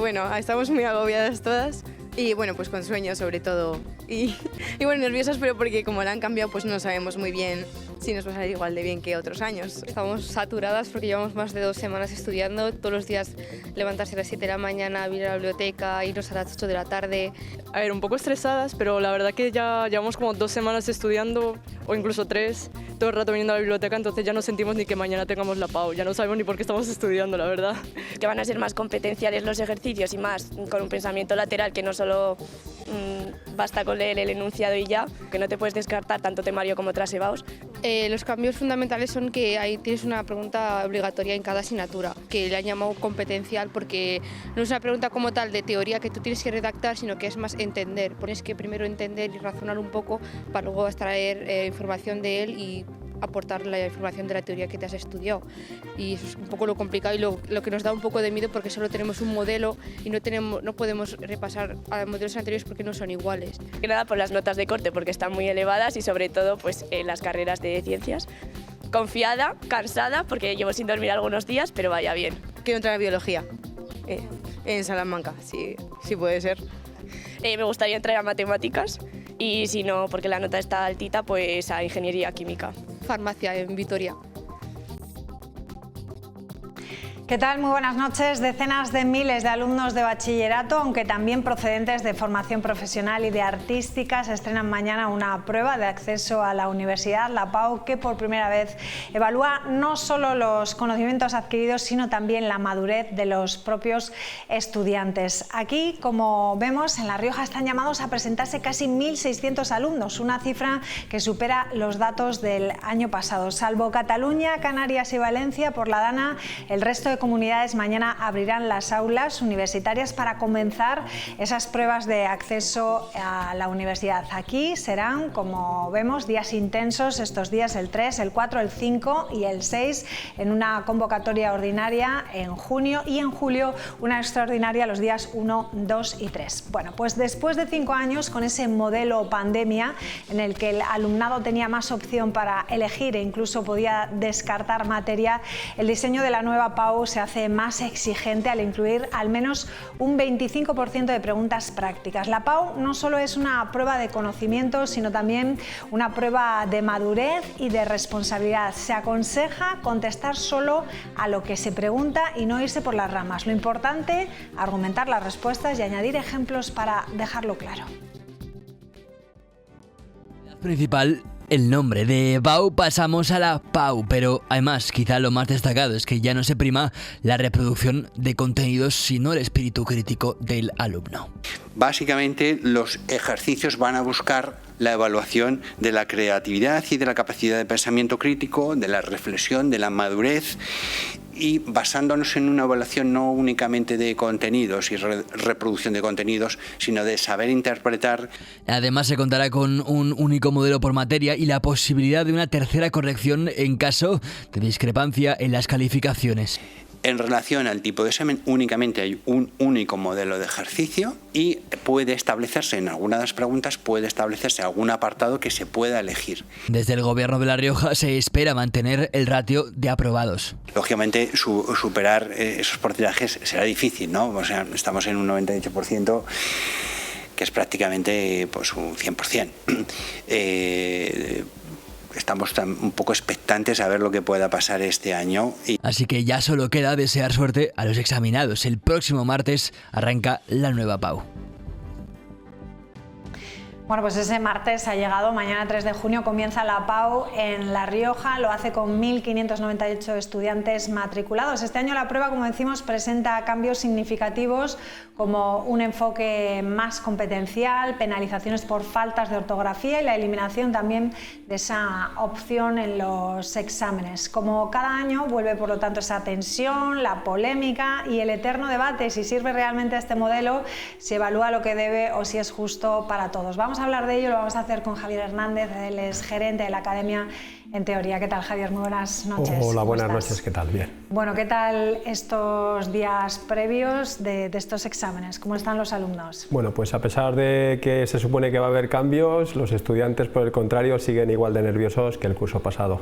bueno, estamos muy agobiadas todas y bueno, pues con sueño sobre todo. Y bueno, nerviosas, pero porque como la han cambiado, pues no sabemos muy bien si nos va a salir igual de bien que otros años. Estamos saturadas porque llevamos más de 2 semanas estudiando, todos los días levantarse a las 7 de la mañana, ir a la biblioteca, irnos a las 8 de la tarde. A ver, un poco estresadas, pero la verdad que ya llevamos como 2 semanas estudiando, o incluso 3, todo el rato viniendo a la biblioteca, entonces ya no sentimos ni que mañana tengamos la PAU, ya no sabemos ni por qué estamos estudiando, la verdad. Que van a ser más competenciales los ejercicios y más con un pensamiento lateral, que no solo basta con leer el enunciado y ya, que no te puedes descartar tanto temario como trasebaos. Los cambios fundamentales son que ahí tienes una pregunta obligatoria en cada asignatura, que le han llamado competencial porque no es una pregunta como tal de teoría que tú tienes que redactar, sino que es más entender. Tienes que primero entender y razonar un poco para luego extraer información de él y aportar la información de la teoría que te has estudiado. Y eso es un poco lo complicado y lo que nos da un poco de miedo porque solo tenemos un modelo y no podemos repasar a modelos anteriores porque no son iguales. Que nada por las notas de corte porque están muy elevadas y sobre todo pues en las carreras de ciencias. Confiada, cansada porque llevo sin dormir algunos días, pero vaya bien. Quiero entrar a biología en Salamanca, sí puede ser. Me gustaría entrar a matemáticas y si no, porque la nota está altita, pues a ingeniería química. Farmacia en Vitoria. ¿Qué tal? Muy buenas noches. Decenas de miles de alumnos de bachillerato, aunque también procedentes de formación profesional y de artística, se estrenan mañana una prueba de acceso a la universidad, la PAU, que por primera vez evalúa no solo los conocimientos adquiridos, sino también la madurez de los propios estudiantes. Aquí, como vemos, en La Rioja están llamados a presentarse casi 1.600 alumnos, una cifra que supera los datos del año pasado. Salvo Cataluña, Canarias y Valencia, por la DANA, el resto de comunidades mañana abrirán las aulas universitarias para comenzar esas pruebas de acceso a la universidad. Aquí serán, como vemos, días intensos estos días, el 3, el 4, el 5 y el 6, en una convocatoria ordinaria en junio y en julio una extraordinaria los días 1, 2 y 3. Bueno, pues después de 5 años con ese modelo pandemia en el que el alumnado tenía más opción para elegir e incluso podía descartar materia, el diseño de la nueva PAU se hace más exigente al incluir al menos un 25% de preguntas prácticas. La PAU no solo es una prueba de conocimiento, sino también una prueba de madurez y de responsabilidad. Se aconseja contestar solo a lo que se pregunta y no irse por las ramas. Lo importante, argumentar las respuestas y añadir ejemplos para dejarlo claro. Principal, el nombre de PAU, pasamos a la PAU, pero además quizá lo más destacado es que ya no se prima la reproducción de contenidos sino el espíritu crítico del alumno. Básicamente los ejercicios van a buscar la evaluación de la creatividad y de la capacidad de pensamiento crítico, de la reflexión, de la madurez, y basándonos en una evaluación no únicamente de contenidos y reproducción de contenidos, sino de saber interpretar. Además se contará con un único modelo por materia y la posibilidad de una tercera corrección en caso de discrepancia en las calificaciones. En relación al tipo de examen, únicamente hay un único modelo de ejercicio y puede establecerse en alguna de las preguntas, puede establecerse algún apartado que se pueda elegir. Desde el Gobierno de La Rioja se espera mantener el ratio de aprobados. Lógicamente, superar esos porcentajes será difícil, ¿no? O sea, estamos en un 98%, que es prácticamente pues, un 100%. Estamos un poco expectantes a ver lo que pueda pasar este año. Así que ya solo queda desear suerte a los examinados. El próximo martes arranca la nueva PAU. Bueno, pues ese martes ha llegado, mañana 3 de junio comienza la PAU en La Rioja, lo hace con 1.598 estudiantes matriculados. Este año la prueba, como decimos, presenta cambios significativos como un enfoque más competencial, penalizaciones por faltas de ortografía y la eliminación también de esa opción en los exámenes. Como cada año vuelve por lo tanto esa tensión, la polémica y el eterno debate si sirve realmente este modelo, si evalúa lo que debe o si es justo para todos. Vamos a hablar de ello, lo vamos a hacer con Javier Hernández, él es gerente de la Academia en Teoría. ¿Qué tal, Javier? Muy buenas noches. Hola, buenas noches, ¿qué tal? Bien. Bueno, ¿qué tal estos días previos de estos exámenes? ¿Cómo están los alumnos? Bueno, pues a pesar de que se supone que va a haber cambios, los estudiantes, por el contrario, siguen igual de nerviosos que el curso pasado.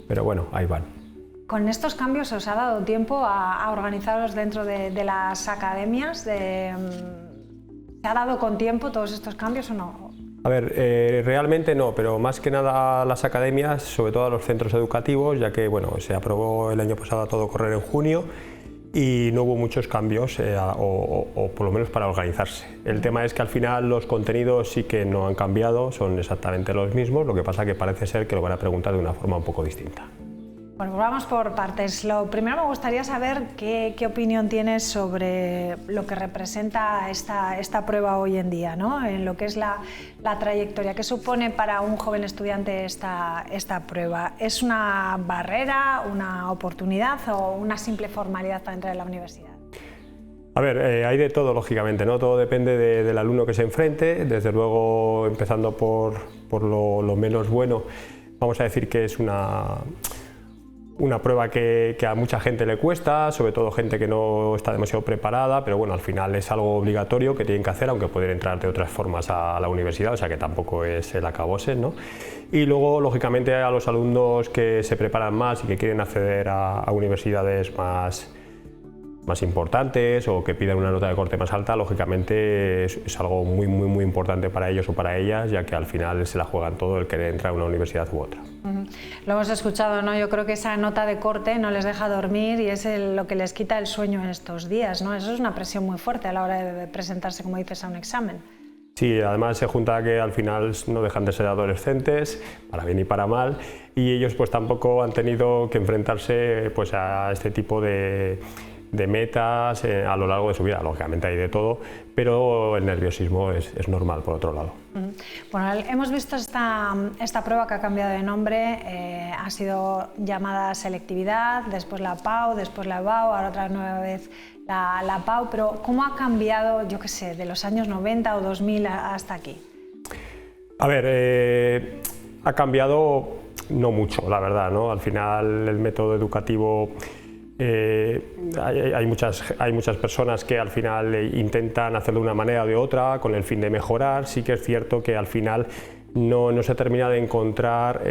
Pero bueno, ahí van. ¿Con estos cambios os ha dado tiempo a organizaros dentro de las academias? ¿Se ha dado con tiempo todos estos cambios o no? A ver, realmente no, pero más que nada a las academias, sobre todo a los centros educativos, ya que bueno, se aprobó el año pasado a todo correr en junio y no hubo muchos cambios, o por lo menos para organizarse. El tema es que al final los contenidos sí que no han cambiado, son exactamente los mismos, lo que pasa que parece ser que lo van a preguntar de una forma un poco distinta. Bueno, pues vamos por partes. Lo primero me gustaría saber qué opinión tienes sobre lo que representa esta prueba hoy en día, ¿no? En lo que es la trayectoria. ¿Qué supone para un joven estudiante esta prueba? ¿Es una barrera, una oportunidad o una simple formalidad para entrar en la universidad? A ver, hay de todo, lógicamente, ¿no? Todo depende del alumno que se enfrente. Desde luego, empezando por lo menos bueno, vamos a decir que es una prueba que a mucha gente le cuesta, sobre todo gente que no está demasiado preparada, pero bueno, al final es algo obligatorio que tienen que hacer, aunque pueden entrar de otras formas a la universidad, o sea que tampoco es el acabose, ¿no? Y luego, lógicamente, a los alumnos que se preparan más y que quieren acceder a universidades más importantes o que pidan una nota de corte más alta, lógicamente es algo muy importante para ellos o para ellas, ya que al final se la juegan todo el querer entrar a una universidad u otra. Lo hemos escuchado, ¿no? Yo creo que esa nota de corte no les deja dormir y es lo que les quita el sueño en estos días, ¿no? Eso es una presión muy fuerte a la hora de presentarse, como dices, a un examen. Sí, además se junta que al final no dejan de ser adolescentes, para bien y para mal, y ellos pues tampoco han tenido que enfrentarse pues a este tipo de metas a lo largo de su vida. Lógicamente hay de todo, pero el nerviosismo es normal, por otro lado. Bueno, hemos visto esta prueba que ha cambiado de nombre, ha sido llamada selectividad, después la PAU, después la EBAU, ahora otra nueva vez la PAU, pero ¿cómo ha cambiado, yo qué sé, de los años 90 o 2000 hasta aquí? A ver, ha cambiado no mucho, la verdad, ¿no? Al final el método educativo, hay muchas personas que al final intentan hacerlo de una manera o de otra con el fin de mejorar. Sí que es cierto que al final no se termina de encontrar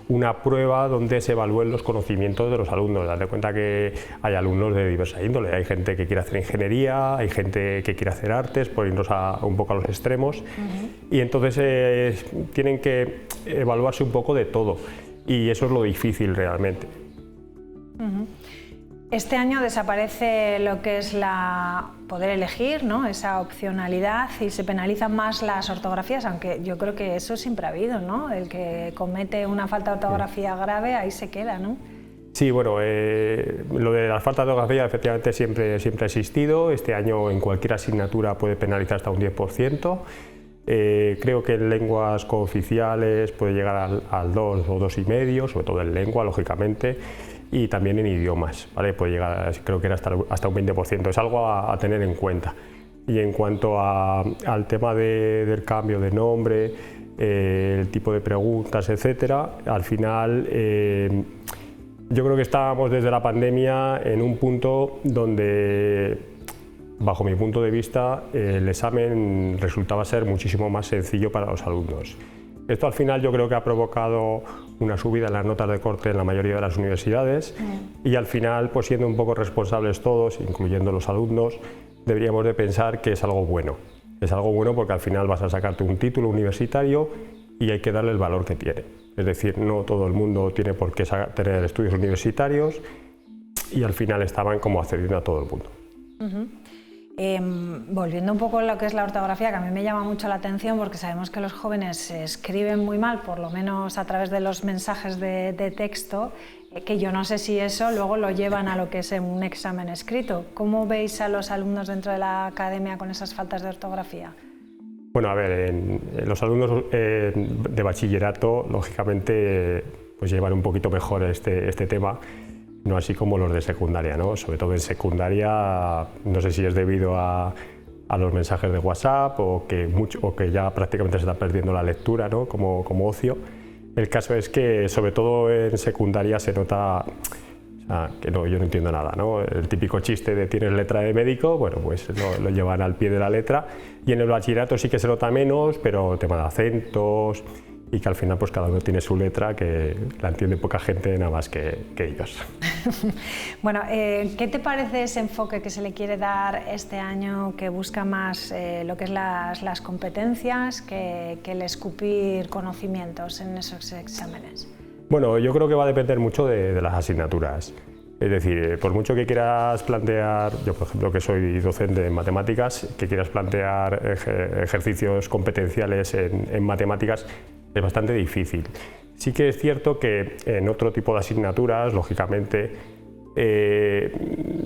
una prueba donde se evalúen los conocimientos de los alumnos. Date cuenta que hay alumnos de diversa índole, hay gente que quiere hacer ingeniería, hay gente que quiere hacer artes, por irnos un poco a los extremos, y entonces tienen que evaluarse un poco de todo, y eso es lo difícil realmente. Este año desaparece lo que es poder elegir, ¿no? Esa opcionalidad, y se penalizan más las ortografías, aunque yo creo que eso siempre ha habido, ¿no? El que comete una falta de ortografía grave, ahí se queda, ¿no? Sí, bueno, lo de la falta de ortografía efectivamente siempre ha existido. Este año en cualquier asignatura puede penalizar hasta un 10%. Creo que en lenguas cooficiales puede llegar al 2 o 2,5, sobre todo en lengua, lógicamente, y también en idiomas, ¿vale? Puede llegar, creo que era hasta un 20%, es algo a tener en cuenta. Y en cuanto al tema del cambio de nombre, el tipo de preguntas, etcétera, al final yo creo que estábamos desde la pandemia en un punto donde, bajo mi punto de vista, el examen resultaba ser muchísimo más sencillo para los alumnos. Esto al final yo creo que ha provocado una subida en las notas de corte en la mayoría de las universidades, y al final, pues siendo un poco responsables todos, incluyendo los alumnos, deberíamos de pensar que es algo bueno. Es algo bueno porque al final vas a sacarte un título universitario y hay que darle el valor que tiene. Es decir, no todo el mundo tiene por qué tener estudios universitarios, y al final estaban como accediendo a todo el mundo. Volviendo un poco a lo que es la ortografía, que a mí me llama mucho la atención porque sabemos que los jóvenes escriben muy mal, por lo menos a través de los mensajes de texto, que yo no sé si eso luego lo llevan a lo que es un examen escrito. ¿Cómo veis a los alumnos dentro de la academia con esas faltas de ortografía? Bueno, a ver, los alumnos de bachillerato, lógicamente, pues llevan un poquito mejor este tema, no así como los de secundaria, ¿no? Sobre todo en secundaria, no sé si es debido a los mensajes de WhatsApp o que ya prácticamente se está perdiendo la lectura, ¿no? como ocio. El caso es que sobre todo en secundaria se nota, o sea, que yo no entiendo nada, ¿no? El típico chiste de tienes letra de médico, bueno, pues lo llevan al pie de la letra, y en el bachillerato sí que se nota menos, pero tema de acentos y que al final pues cada uno tiene su letra, que la entiende poca gente nada más que ellos. Bueno, ¿qué te parece ese enfoque que se le quiere dar este año, que busca más lo que es las competencias que el escupir conocimientos en esos exámenes? Bueno, yo creo que va a depender mucho de las asignaturas. Es decir, por mucho que quieras plantear, yo por ejemplo que soy docente en matemáticas, que quieras plantear ejercicios competenciales en matemáticas, es bastante difícil. Sí que es cierto que en otro tipo de asignaturas, lógicamente,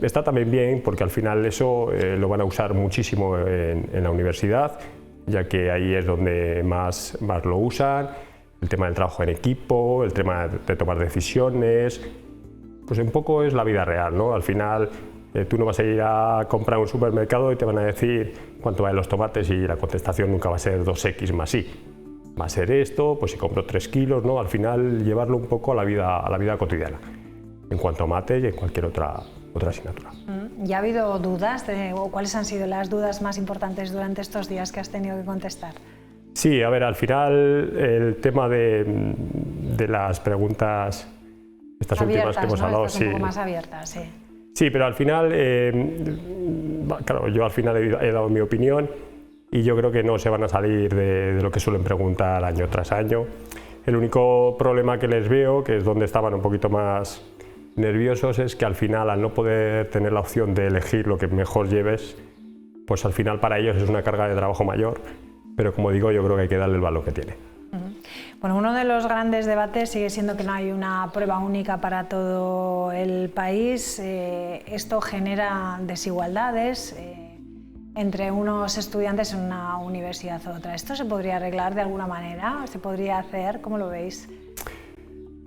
está también bien, porque al final eso lo van a usar muchísimo en la universidad, ya que ahí es donde más lo usan, el tema del trabajo en equipo, el tema de tomar decisiones. Pues un poco es la vida real, ¿no? Al final tú no vas a ir a comprar un supermercado y te van a decir cuánto valen los tomates y la contestación nunca va a ser 2x más y. Va a ser esto, pues si compro 3 kilos, ¿no? Al final llevarlo un poco a la vida cotidiana, en cuanto a mate y en cualquier otra asignatura. ¿Ya ha habido dudas o cuáles han sido las dudas más importantes durante estos días que has tenido que contestar? Sí, a ver, al final el tema de las preguntas, estas abiertas, últimas que hemos ¿no? hablado, estas un poco más abiertas, sí. Sí, pero al final, claro, yo al final he dado mi opinión y yo creo que no se van a salir de lo que suelen preguntar año tras año. El único problema que les veo, que es donde estaban un poquito más nerviosos, es que al final, al no poder tener la opción de elegir lo que mejor lleves, pues al final para ellos es una carga de trabajo mayor, pero como digo, yo creo que hay que darle el valor que tiene. Bueno, uno de los grandes debates sigue siendo que no hay una prueba única para todo el país. Esto genera desigualdades entre unos estudiantes en una universidad u otra. ¿Esto se podría arreglar de alguna manera? ¿Se podría hacer? ¿Cómo lo veis?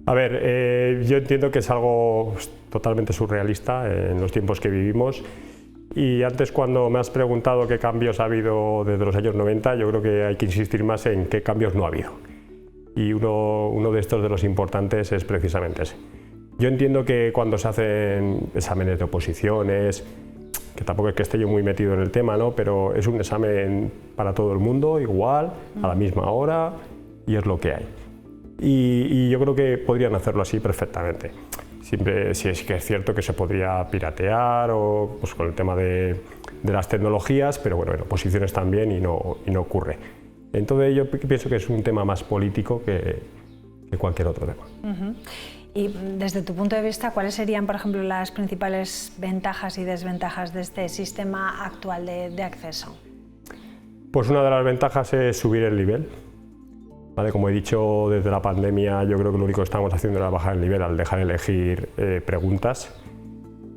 A ver, yo entiendo que es algo totalmente surrealista en los tiempos que vivimos. Y antes, cuando me has preguntado qué cambios ha habido desde los años 90, yo creo que hay que insistir más en qué cambios no ha habido. Y uno de estos de los importantes es precisamente ese. Yo entiendo que cuando se hacen exámenes de oposiciones, que tampoco es que esté yo muy metido en el tema, ¿no? Pero es un examen para todo el mundo, igual, a la misma hora, y es lo que hay. Y yo creo que podrían hacerlo así perfectamente. Siempre, si es que es cierto que se podría piratear o pues, con el tema de las tecnologías, pero bueno, en oposiciones también y no ocurre. Entonces yo pienso que es un tema más político que cualquier otro tema. Y desde tu punto de vista, ¿cuáles serían, por ejemplo, las principales ventajas y desventajas de este sistema actual de acceso? Pues una de las ventajas es subir el nivel. ¿Vale? Como he dicho, desde la pandemia yo creo que lo único que estamos haciendo era bajar el nivel al dejar de elegir preguntas.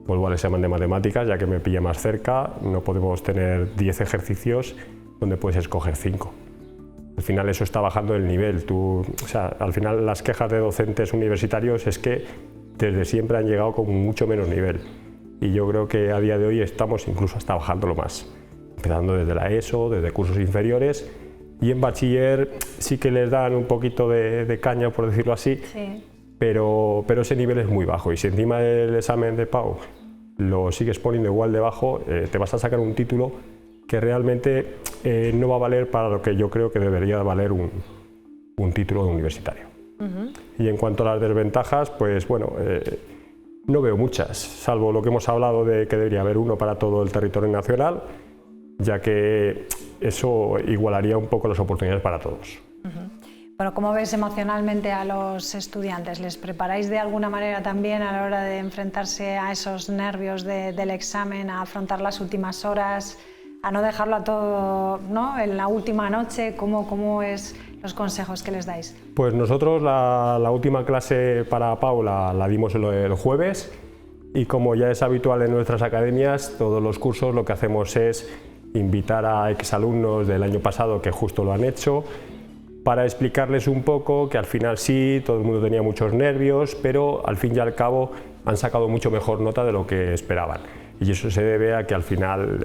Vuelvo al examen de matemáticas, ya que me pilla más cerca, no podemos tener 10 ejercicios donde puedes escoger 5. Al final eso está bajando el nivel. Al final las quejas de docentes universitarios es que desde siempre han llegado con mucho menos nivel. Y yo creo que a día de hoy estamos incluso hasta bajándolo más. Empezando desde la ESO, desde cursos inferiores. Y en bachiller sí que les dan un poquito de caña, por decirlo así, sí. pero ese nivel es muy bajo. Y si encima del examen de PAU lo sigues poniendo igual de bajo, te vas a sacar un título que realmente no va a valer para lo que yo creo que debería valer un título universitario. Y en cuanto a las desventajas, pues bueno, no veo muchas, salvo lo que hemos hablado de que debería haber uno para todo el territorio nacional, ya que eso igualaría un poco las oportunidades para todos. Bueno, ¿cómo ves emocionalmente a los estudiantes? ¿Les preparáis de alguna manera también a la hora de enfrentarse a esos nervios del examen, a afrontar las últimas horas, a no dejarlo a todo, ¿no?, en la última noche? ¿Cómo es los consejos que les dais? Pues nosotros la última clase para PAU la dimos el jueves y como ya es habitual en nuestras academias, todos los cursos lo que hacemos es invitar a exalumnos del año pasado que justo lo han hecho para explicarles un poco que al final sí, todo el mundo tenía muchos nervios, pero al fin y al cabo han sacado mucho mejor nota de lo que esperaban. Y eso se debe a que al final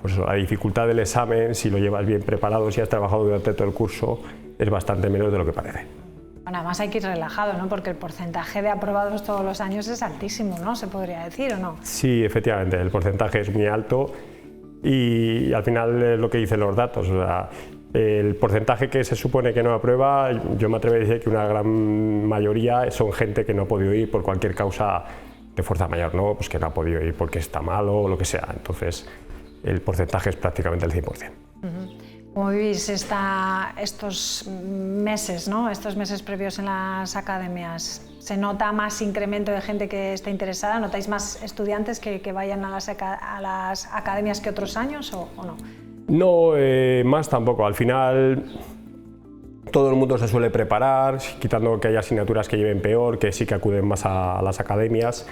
pues la dificultad del examen, si lo llevas bien preparado, si has trabajado durante todo el curso, es bastante menos de lo que parece. Bueno, además hay que ir relajado, ¿no? Porque el porcentaje de aprobados todos los años es altísimo, ¿no? ¿Se podría decir o no? Sí, efectivamente, el porcentaje es muy alto y al final es lo que dicen los datos. O sea, El porcentaje que se supone que no aprueba, yo me atrevo a decir que una gran mayoría son gente que no ha podido ir por cualquier causa de fuerza mayor, ¿no? Pues que no ha podido ir porque está malo o lo que sea. Entonces, el porcentaje es prácticamente el 100%. ¿Cómo vivís estos meses, ¿no? Estos meses previos en las academias? ¿Se nota más incremento de gente que está interesada? ¿Notáis más estudiantes que vayan a las academias que otros años o no? No, más tampoco. Al final todo el mundo se suele preparar, quitando que haya asignaturas que lleven peor, que sí que acuden más a las academias.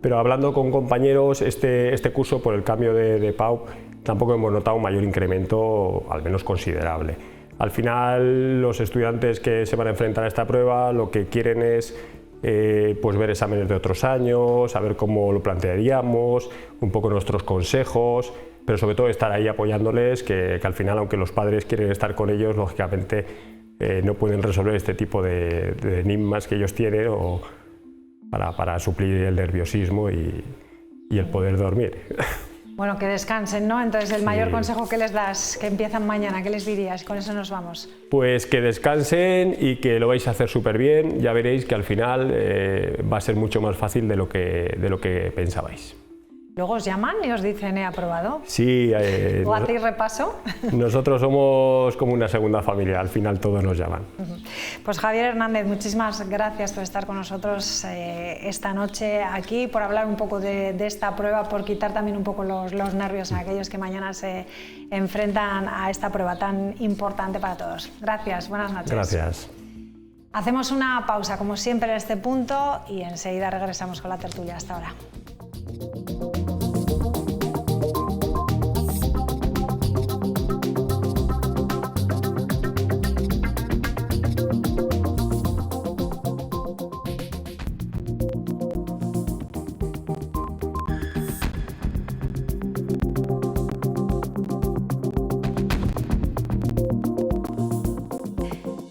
Pero hablando con compañeros, este curso, por el cambio de PAU, tampoco hemos notado un mayor incremento, al menos considerable. Al final, los estudiantes que se van a enfrentar a esta prueba lo que quieren es pues ver exámenes de otros años, saber cómo lo plantearíamos, un poco nuestros consejos, pero sobre todo estar ahí apoyándoles, que al final, aunque los padres quieren estar con ellos, lógicamente no pueden resolver este tipo de enigmas que ellos tienen o para suplir el nerviosismo y el poder dormir. Bueno, que descansen, ¿no? Entonces, el mayor consejo que les das, que empiezan mañana, ¿qué les dirías? Con eso nos vamos. Pues que descansen y que lo vais a hacer súper bien. Ya veréis que al final va a ser mucho más fácil de lo que pensabais. ¿Luego os llaman y os dicen he aprobado? Sí. ¿O hacéis repaso? Nosotros somos como una segunda familia, al final todos nos llaman. Pues Javier Hernández, muchísimas gracias por estar con nosotros esta noche aquí, por hablar un poco de esta prueba, por quitar también un poco los nervios a aquellos que mañana se enfrentan a esta prueba tan importante para todos. Gracias, buenas noches. Gracias. Hacemos una pausa, como siempre, en este punto y enseguida regresamos con la tertulia. Hasta ahora.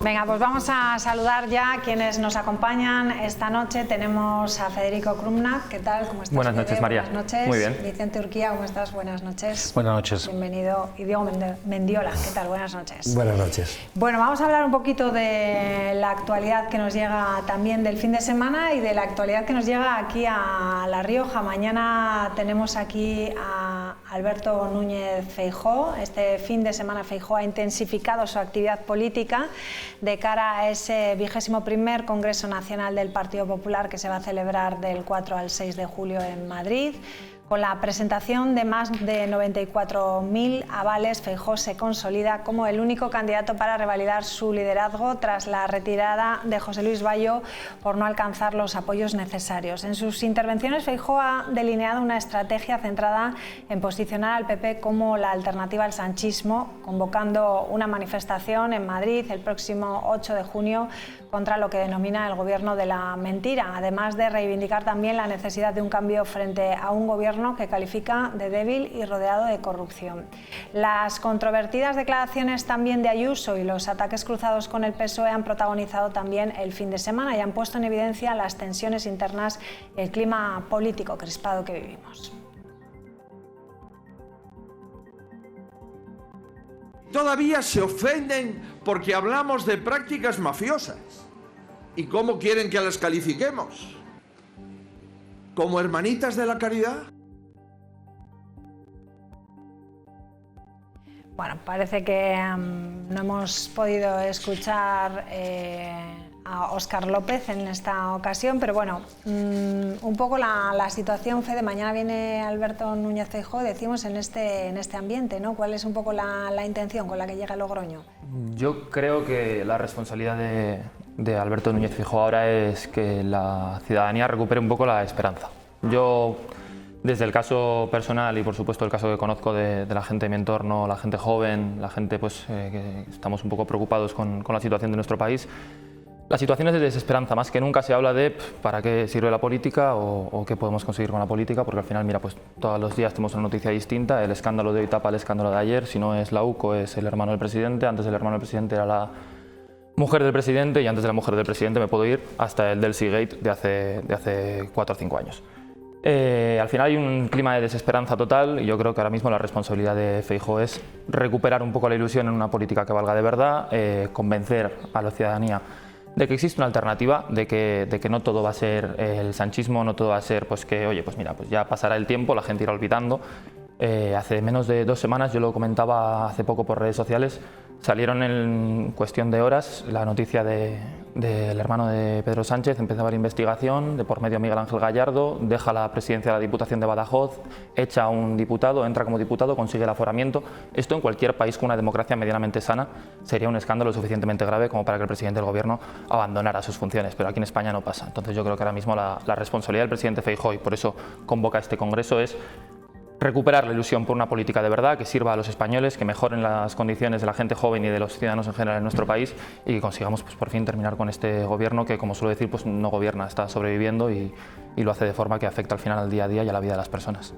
Venga, pues vamos a saludar ya a quienes nos acompañan esta noche. Tenemos a Federico Krumnak. ¿Qué tal? ¿Cómo estás? Buenas noches, María. Buenas noches. Muy bien. Vicente Urquía, ¿cómo estás? Buenas noches. Buenas noches. Bienvenido. Y Diego Mendiola, ¿qué tal? Buenas noches. Buenas noches. Bueno, vamos a hablar un poquito de la actualidad que nos llega también del fin de semana y de la actualidad que nos llega aquí a La Rioja. Mañana tenemos aquí a Alberto Núñez Feijóo. Este fin de semana Feijóo ha intensificado su actividad política de cara a ese 21º Congreso Nacional del Partido Popular que se va a celebrar del 4 al 6 de julio en Madrid. Con la presentación de más de 94.000 avales, Feijóo se consolida como el único candidato para revalidar su liderazgo tras la retirada de José Luis Bayo por no alcanzar los apoyos necesarios. En sus intervenciones, Feijóo ha delineado una estrategia centrada en posicionar al PP como la alternativa al sanchismo, convocando una manifestación en Madrid el próximo 8 de junio contra lo que denomina el gobierno de la mentira, además de reivindicar también la necesidad de un cambio frente a un gobierno que califica de débil y rodeado de corrupción. Las controvertidas declaraciones también de Ayuso y los ataques cruzados con el PSOE han protagonizado también el fin de semana y han puesto en evidencia las tensiones internas y el clima político crispado que vivimos. Todavía se ofenden porque hablamos de prácticas mafiosas. ¿Y cómo quieren que las califiquemos? ¿Como hermanitas de la caridad? Bueno, parece que no hemos podido escuchar a Óscar López en esta ocasión, pero bueno, un poco la situación, Fede, mañana viene Alberto Núñez Feijóo, decimos en este ambiente, ¿no? ¿Cuál es un poco la intención con la que llega Logroño? Yo creo que la responsabilidad de Alberto Núñez Feijóo ahora es que la ciudadanía recupere un poco la esperanza. Yo, desde el caso personal y por supuesto el caso que conozco de la gente de mi entorno, la gente joven, la gente pues, que estamos un poco preocupados con la situación de nuestro país, la situación es de desesperanza, más que nunca se habla de para qué sirve la política o qué podemos conseguir con la política, porque al final, mira, pues todos los días tenemos una noticia distinta, el escándalo de hoy tapa el escándalo de ayer, si no es la UCO es el hermano del presidente, antes el hermano del presidente era la mujer del presidente y antes de la mujer del presidente me puedo ir hasta el Delcy Gate de hace 4 o 5 años. Al final hay un clima de desesperanza total y yo creo que ahora mismo la responsabilidad de Feijóo es recuperar un poco la ilusión en una política que valga de verdad, convencer a la ciudadanía de que existe una alternativa, de que no todo va a ser el sanchismo, no todo va a ser pues que, oye, pues mira, pues ya pasará el tiempo, la gente irá olvidando. Hace menos de 2 semanas, yo lo comentaba hace poco por redes sociales, salieron en cuestión de horas la noticia del hermano de Pedro Sánchez, empezó a haber investigación, de por medio Miguel Ángel Gallardo, deja la presidencia de la Diputación de Badajoz, echa a un diputado, entra como diputado, consigue el aforamiento. Esto en cualquier país con una democracia medianamente sana sería un escándalo suficientemente grave como para que el presidente del gobierno abandonara sus funciones, pero aquí en España no pasa. Entonces yo creo que ahora mismo la responsabilidad del presidente Feijóo, y por eso convoca este congreso, es recuperar la ilusión por una política de verdad que sirva a los españoles, que mejoren las condiciones de la gente joven y de los ciudadanos en general en nuestro país y que consigamos pues, por fin terminar con este gobierno que, como suelo decir, pues no gobierna, está sobreviviendo y lo hace de forma que afecta al final al día a día y a la vida de las personas.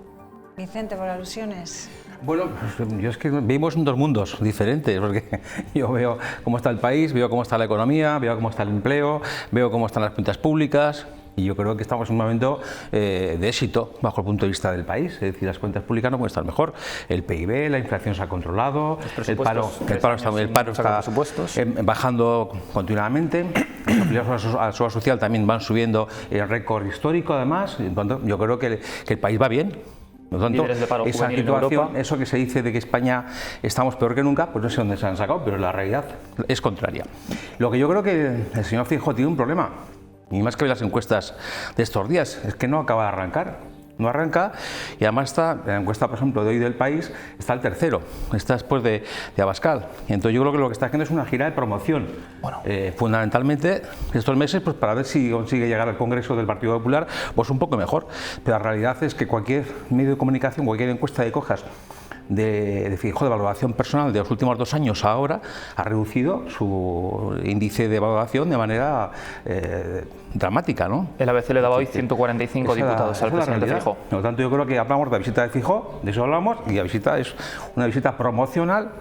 Vicente, por alusiones. Bueno, pues yo es que vivimos en 2 mundos diferentes, porque yo veo cómo está el país, veo cómo está la economía, veo cómo está el empleo, veo cómo están las cuentas públicas. Y yo creo que estamos en un momento de éxito bajo el punto de vista del país, es decir, las cuentas públicas no pueden estar mejor. El PIB, la inflación se ha controlado, el paro está bajando continuamente, los afiliados a la seguridad social también van subiendo el récord histórico además, yo creo que el país va bien. Por lo tanto, esa situación, eso que se dice de que España estamos peor que nunca, pues no sé dónde se han sacado, pero la realidad es contraria. Lo que yo creo que el señor Feijóo tiene un problema, y más que ver las encuestas de estos días, es que no acaba de arrancar. No arranca y además está, en la encuesta, por ejemplo, de hoy del País, está el tercero, está después de Abascal. Y entonces yo creo que lo que está haciendo es una gira de promoción, fundamentalmente estos meses, pues para ver si consigue llegar al Congreso del Partido Popular, pues un poco mejor. Pero la realidad es que cualquier medio de comunicación, cualquier encuesta de cojas de Feijóo de valoración personal de los últimos 2 años a ahora, ha reducido su índice de valoración de manera dramática, ¿no? El ABC le daba hoy 145 diputados al presidente Feijóo. Por lo tanto, yo creo que hablamos de la visita de Feijóo, de eso hablamos, y la visita es una visita promocional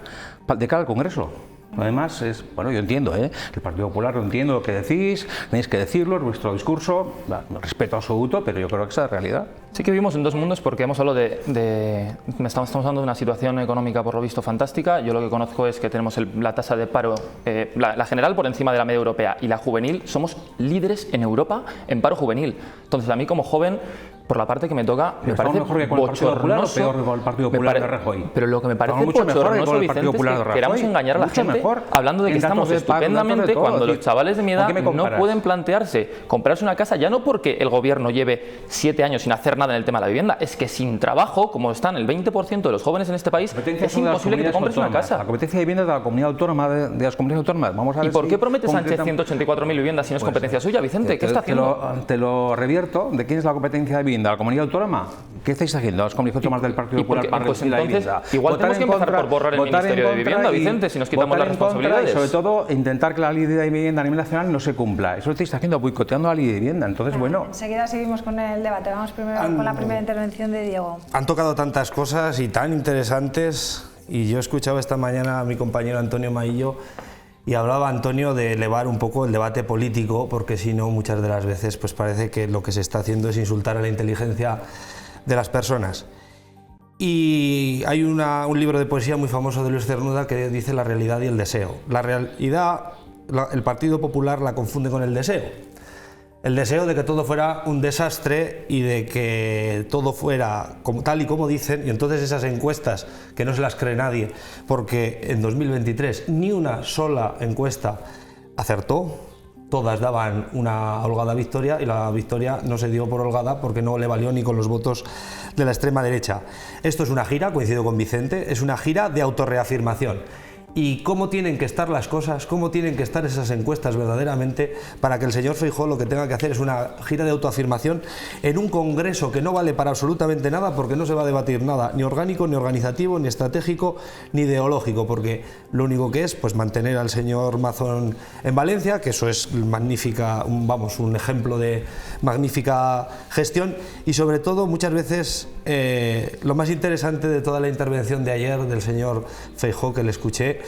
de cara al Congreso. Además, bueno, yo entiendo, el Partido Popular, lo entiendo lo que decís, tenéis que decirlo, es vuestro discurso, respeto absoluto, pero yo creo que esa es la realidad. Sí que vivimos en 2 mundos porque hemos hablado estamos hablando de una situación económica por lo visto fantástica. Yo lo que conozco es que tenemos la tasa de paro, la general por encima de la media europea y la juvenil, somos líderes en Europa en paro juvenil. Entonces a mí como joven, por la parte que me toca, me parece mejor que con el Partido Popular o peor que con el Partido Popular de Rajoy. Pero lo que me parece bochornoso, Vicente, es que queramos engañar a la gente hablando de que estamos estupendamente cuando los chavales de mi edad no pueden plantearse comprarse una casa, ya no porque el gobierno lleve 7 años sin hacer nada en el tema de la vivienda, es que sin trabajo, como están el 20% de los jóvenes en este país, es imposible que te compres una casa. La competencia de vivienda de la comunidad autónoma, de las comunidades autónomas. Vamos a ver. ¿Y por qué promete Sánchez 184.000 viviendas si no es competencia suya, Vicente? ¿Qué está haciendo? Te lo revierto. ¿De quién es la competencia de vivienda? ¿La comunidad autónoma? ¿Qué estáis haciendo? Las comunidades autónomas del Partido Popular para reducir la vivienda. Igual tenemos que empezar por borrar el Ministerio de Vivienda, Vicente, si nos quitamos las responsabilidades. Y sobre todo, intentar que la ley de vivienda a nivel nacional no se cumpla. Eso lo estáis haciendo, boicoteando la ley de vivienda. Entonces, bueno. Enseguida seguimos con el debate. Vamos primero con la primera intervención de Diego. Han tocado tantas cosas y tan interesantes, y yo he escuchado esta mañana a mi compañero Antonio Maillo y hablaba Antonio de elevar un poco el debate político, porque si no, muchas de las veces pues parece que lo que se está haciendo es insultar a la inteligencia de las personas. Y hay un libro de poesía muy famoso de Luis Cernuda que dice la realidad y el deseo. La realidad, el Partido Popular la confunde con el deseo. El deseo de que todo fuera un desastre y de que todo fuera tal y como dicen, y entonces esas encuestas que no se las cree nadie, porque en 2023 ni una sola encuesta acertó, todas daban una holgada victoria y la victoria no se dio por holgada porque no le valió ni con los votos de la extrema derecha. Esto es una gira, coincido con Vicente, es una gira de autorreafirmación. Y cómo tienen que estar las cosas, cómo tienen que estar esas encuestas verdaderamente para que el señor Feijóo lo que tenga que hacer es una gira de autoafirmación en un congreso que no vale para absolutamente nada, porque no se va a debatir nada, ni orgánico, ni organizativo, ni estratégico, ni ideológico, porque lo único que es pues mantener al señor Mazón en Valencia, que eso es magnífica, un ejemplo de magnífica gestión, y sobre todo muchas veces lo más interesante de toda la intervención de ayer del señor Feijóo que le escuché,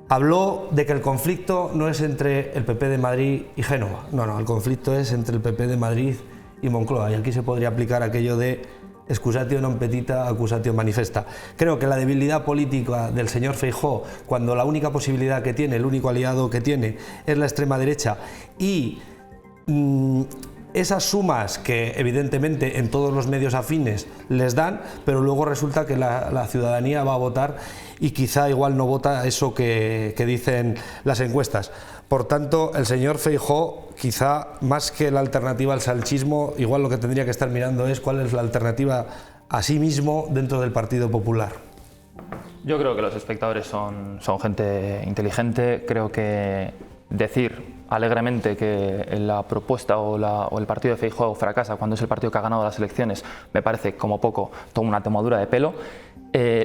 habló de que el conflicto no es entre el PP de Madrid y Génova, no, el conflicto es entre el PP de Madrid y Moncloa, y aquí se podría aplicar aquello de excusatio non petita, accusatio manifesta. Creo que la debilidad política del señor Feijóo, cuando la única posibilidad que tiene, el único aliado que tiene, es la extrema derecha, y esas sumas que evidentemente en todos los medios afines les dan, pero luego resulta que la ciudadanía va a votar y quizá igual no vota eso que dicen las encuestas. Por tanto, el señor Feijóo, quizá más que la alternativa al sanchismo, igual lo que tendría que estar mirando es cuál es la alternativa a sí mismo dentro del Partido Popular. Yo creo que los espectadores son gente inteligente. Creo que decir alegremente que la propuesta o el partido de Feijóo fracasa cuando es el partido que ha ganado las elecciones me parece como poco toda una tomadura de pelo.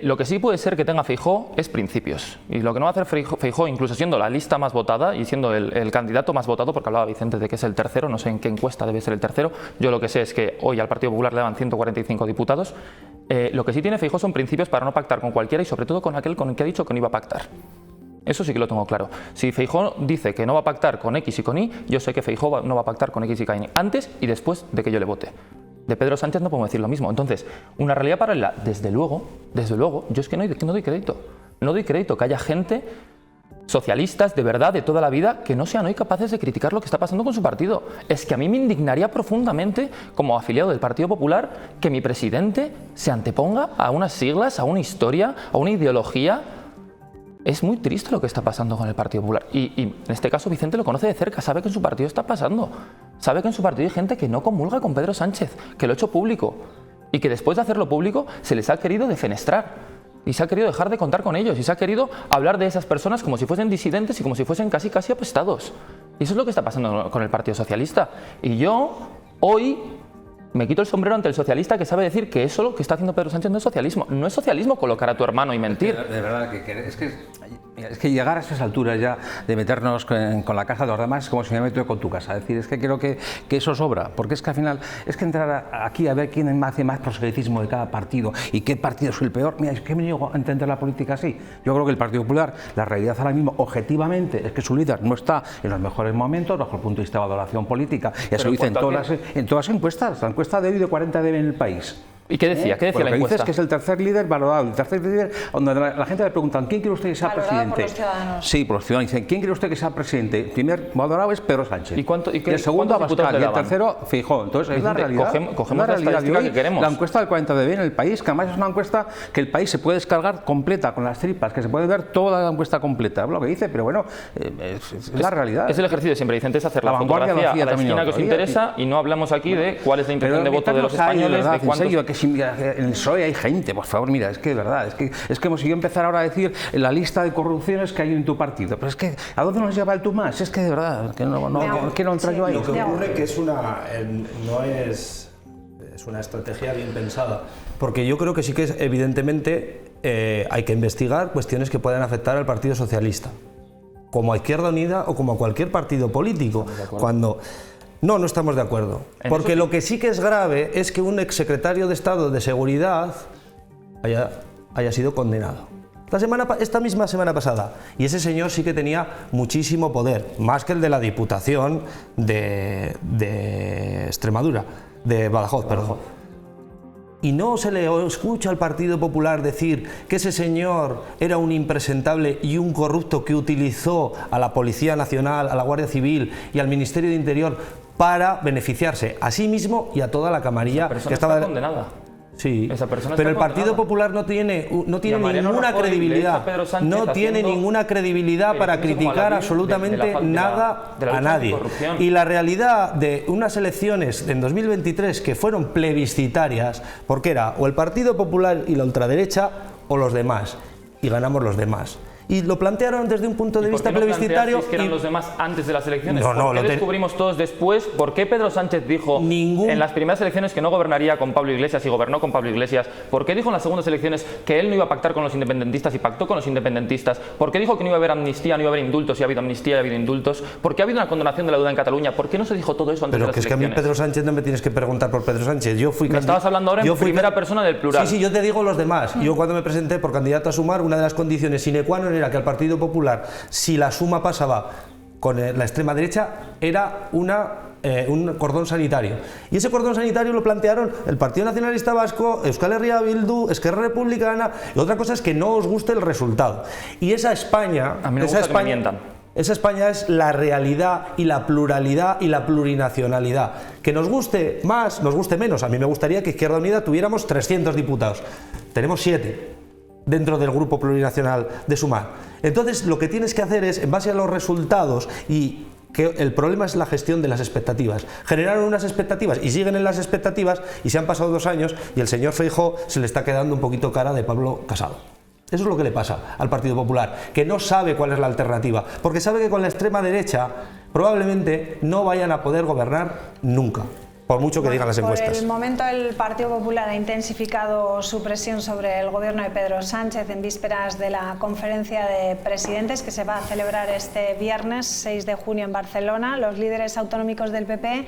Lo que sí puede ser que tenga Feijóo es principios, y lo que no va a hacer Feijóo, incluso siendo la lista más votada y siendo el candidato más votado, porque hablaba Vicente de que es el tercero, no sé en qué encuesta debe ser el tercero, yo lo que sé es que hoy al Partido Popular le daban 145 diputados, lo que sí tiene Feijóo son principios para no pactar con cualquiera y sobre todo con aquel con el que ha dicho que no iba a pactar. Eso sí que lo tengo claro. Si Feijóo dice que no va a pactar con X y con Y, yo sé que Feijóo no va a pactar con X y con Y antes y después de que yo le vote. De Pedro Sánchez no podemos decir lo mismo. Entonces, una realidad paralela, desde luego, yo es que no doy crédito. No doy crédito que haya gente, socialistas de verdad, de toda la vida, que no sean hoy capaces de criticar lo que está pasando con su partido. Es que a mí me indignaría profundamente, como afiliado del Partido Popular, que mi presidente se anteponga a unas siglas, a una historia, a una ideología. Es muy triste lo que está pasando con el Partido Popular y en este caso Vicente lo conoce de cerca, sabe que en su partido está pasando, sabe que en su partido hay gente que no comulga con Pedro Sánchez, que lo ha hecho público y que después de hacerlo público se les ha querido defenestrar y se ha querido dejar de contar con ellos y se ha querido hablar de esas personas como si fuesen disidentes y como si fuesen casi apestados. Y eso es lo que está pasando con el Partido Socialista. Y yo hoy me quito el sombrero ante el socialista que sabe decir que eso lo que está haciendo Pedro Sánchez no es socialismo. No es socialismo colocar a tu hermano y mentir. De verdad, es que llegar a esas alturas ya de meternos con la casa de los demás es como si me meto con tu casa. Es decir, es que creo que eso sobra, porque es que al final es que entrar aquí a ver quién hace más proselitismo de cada partido y qué partido es el peor. Mira, es que me niego a entender la política así. Yo creo que el Partido Popular, la realidad ahora mismo, objetivamente, es que su líder no está en los mejores momentos bajo el punto de vista de valoración política. Ya se lo dice en todas las encuestas. La encuesta de hoy de 40 dB en el país. ¿Y qué decía? ¿Qué decía la encuesta? Dices que es el tercer líder valorado, el tercer líder donde la gente le pregunta ¿quién quiere usted que sea presidente? Por los ciudadanos. Sí, por los ciudadanos. Dicen ¿quién quiere usted que sea presidente? El primer valorado es Pedro Sánchez. ¿Y el segundo Abascal y el tercero Feijóo. Entonces es la realidad. Cogemos la estadística que queremos. La encuesta del 40 dB en el país, que además es una encuesta que el país se puede descargar completa con las tripas, que se puede ver toda la encuesta completa. Es lo que dice, pero bueno, es la realidad. Es el ejercicio de siempre, Vicente, es hacer la fotografía a la esquina que os interesa y no hablamos aquí de cuál es la intención de voto de los españoles, de cuántos... En el PSOE hay gente, por favor, mira, es que de verdad, es como si yo empezara ahora a decir la lista de corrupciones que hay en tu partido, pero es que ¿a dónde nos lleva el tú más? Es que de verdad, que no entra yo ahí. Lo que ocurre que es no es una estrategia bien pensada, porque yo creo que sí que es, evidentemente hay que investigar cuestiones que puedan afectar al Partido Socialista, como a Izquierda Unida o como a cualquier partido político, cuando... No estamos de acuerdo, porque lo que sí que es grave es que un exsecretario de Estado de Seguridad haya sido condenado. Esta misma semana pasada, y ese señor sí que tenía muchísimo poder, más que el de la Diputación de Extremadura, de Badajoz, perdón. Y no se le escucha al Partido Popular decir que ese señor era un impresentable y un corrupto que utilizó a la Policía Nacional, a la Guardia Civil y al Ministerio de Interior para beneficiarse a sí mismo y a toda la camarilla que estaba condenada. Sí, pero el Partido Popular no tiene ninguna credibilidad, ninguna credibilidad para criticar absolutamente nada a nadie. Y la realidad de unas elecciones en 2023 que fueron plebiscitarias, porque era o el Partido Popular y la ultraderecha o los demás, y ganamos los demás. Y lo plantearon desde un punto de vista plebiscitario. Que eran los demás antes de las elecciones? ¿Por qué descubrimos todos después? ¿Por qué Pedro Sánchez dijo en las primeras elecciones que no gobernaría con Pablo Iglesias y gobernó con Pablo Iglesias? ¿Por qué dijo en las segundas elecciones que él no iba a pactar con los independentistas y pactó con los independentistas? ¿Por qué dijo que no iba a haber amnistía, no iba a haber indultos y ha habido amnistía y ha habido indultos? ¿Por qué ha habido una condonación de la deuda en Cataluña? ¿Por qué no se dijo todo eso antes de las elecciones? Pero que es que a mí Pedro Sánchez no me tienes que preguntar por Pedro Sánchez. Me estabas hablando ahora en primera persona del plural. Sí, yo te digo los demás. Yo cuando me presenté por candidato a Sumar, una de las condiciones sine qua non era que al Partido Popular, si la suma pasaba con la extrema derecha, era una un cordón sanitario. Y ese cordón sanitario lo plantearon el Partido Nacionalista Vasco, Euskal Herria Bildu, Esquerra Republicana, y otra cosa es que no os guste el resultado. Y esa España... A mí me gusta que me mientan. Esa España es la realidad y la pluralidad y la plurinacionalidad. Que nos guste más, nos guste menos. A mí me gustaría que Izquierda Unida tuviéramos 300 diputados. Tenemos 7 dentro del grupo plurinacional de Sumar. Entonces lo que tienes que hacer es, en base a los resultados, y que el problema es la gestión de las expectativas. Generaron unas expectativas y siguen en las expectativas, y se han pasado 2 años y el señor Feijóo se le está quedando un poquito cara de Pablo Casado. Eso es lo que le pasa al Partido Popular, que no sabe cuál es la alternativa, porque sabe que con la extrema derecha probablemente no vayan a poder gobernar nunca, por mucho que digan las encuestas. Por el momento el Partido Popular ha intensificado su presión sobre el gobierno de Pedro Sánchez en vísperas de la conferencia de presidentes que se va a celebrar este viernes 6 de junio en Barcelona. Los líderes autonómicos del PP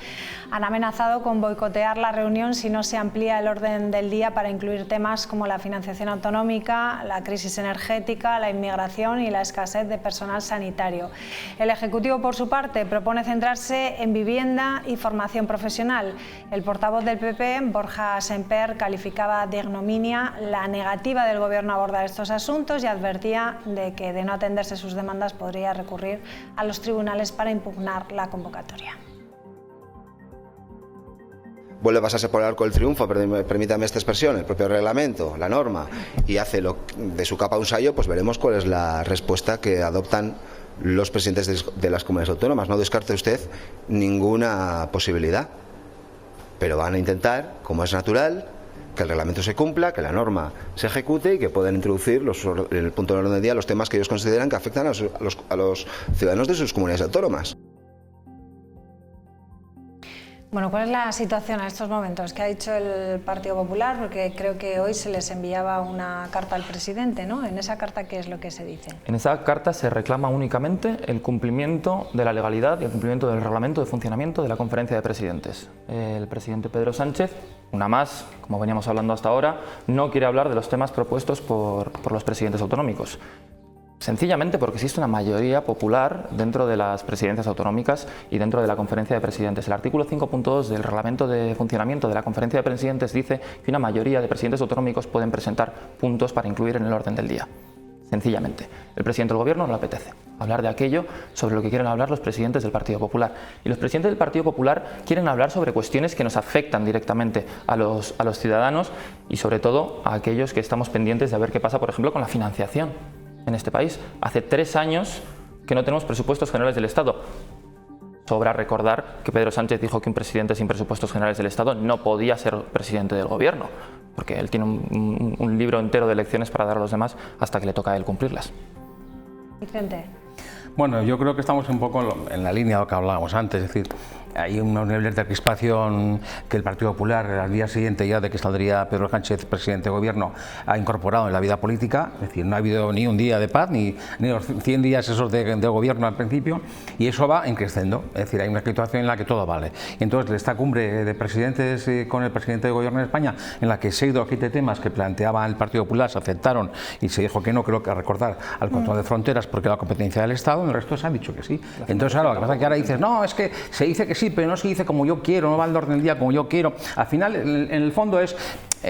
han amenazado con boicotear la reunión si no se amplía el orden del día para incluir temas como la financiación autonómica, la crisis energética, la inmigración y la escasez de personal sanitario. El Ejecutivo, por su parte, propone centrarse en vivienda y formación profesional. El portavoz del PP, Borja Semper, calificaba de ignominia la negativa del Gobierno a abordar estos asuntos y advertía de que, de no atenderse sus demandas, podría recurrir a los tribunales para impugnar la convocatoria. Vuelve a pasarse por el arco del triunfo, permítame esta expresión, el propio reglamento, la norma, y hace de su capa un sayo, pues veremos cuál es la respuesta que adoptan los presidentes de las comunidades autónomas. No descarte usted ninguna posibilidad, pero van a intentar, como es natural, que el reglamento se cumpla, que la norma se ejecute y que puedan introducir en el punto de orden del día los temas que ellos consideran que afectan a los ciudadanos de sus comunidades autónomas. Bueno, ¿cuál es la situación en estos momentos? ¿Qué ha dicho el Partido Popular? Porque creo que hoy se les enviaba una carta al presidente, ¿no? En esa carta, ¿qué es lo que se dice? En esa carta se reclama únicamente el cumplimiento de la legalidad y el cumplimiento del reglamento de funcionamiento de la Conferencia de Presidentes. El presidente Pedro Sánchez, una más, como veníamos hablando hasta ahora, no quiere hablar de los temas propuestos por los presidentes autonómicos. Sencillamente porque existe una mayoría popular dentro de las presidencias autonómicas y dentro de la Conferencia de Presidentes. El artículo 5.2 del reglamento de funcionamiento de la Conferencia de Presidentes dice que una mayoría de presidentes autonómicos pueden presentar puntos para incluir en el orden del día. Sencillamente, el presidente del Gobierno no le apetece hablar de aquello sobre lo que quieren hablar los presidentes del Partido Popular. Y los presidentes del Partido Popular quieren hablar sobre cuestiones que nos afectan directamente a los ciudadanos y sobre todo a aquellos que estamos pendientes de ver qué pasa, por ejemplo, con la financiación en este país. Hace 3 años que no tenemos presupuestos generales del Estado. Sobra recordar que Pedro Sánchez dijo que un presidente sin presupuestos generales del Estado no podía ser presidente del Gobierno, porque él tiene un libro entero de lecciones para dar a los demás hasta que le toca a él cumplirlas. Vicente. Bueno, yo creo que estamos un poco en la línea de lo que hablábamos antes, es decir, hay unos niveles de crispación que el Partido Popular, al día siguiente ya de que saldría Pedro Sánchez presidente de Gobierno, ha incorporado en la vida política. Es decir, no ha habido ni un día de paz, ni los 100 días esos de Gobierno al principio, y eso va en creciendo. Es decir, hay una situación en la que todo vale. Y entonces, esta cumbre de presidentes con el presidente de Gobierno de España, en la que 6 de los 7 temas que planteaba el Partido Popular se aceptaron y se dijo que no, creo que recordar, al control de fronteras porque era la competencia del Estado, en el resto se han dicho que sí. Entonces, claro, lo que pasa es que ahora dices, no, es que se dice que sí, pero no se dice como yo quiero, no va al orden del día como yo quiero. Al final, en el fondo es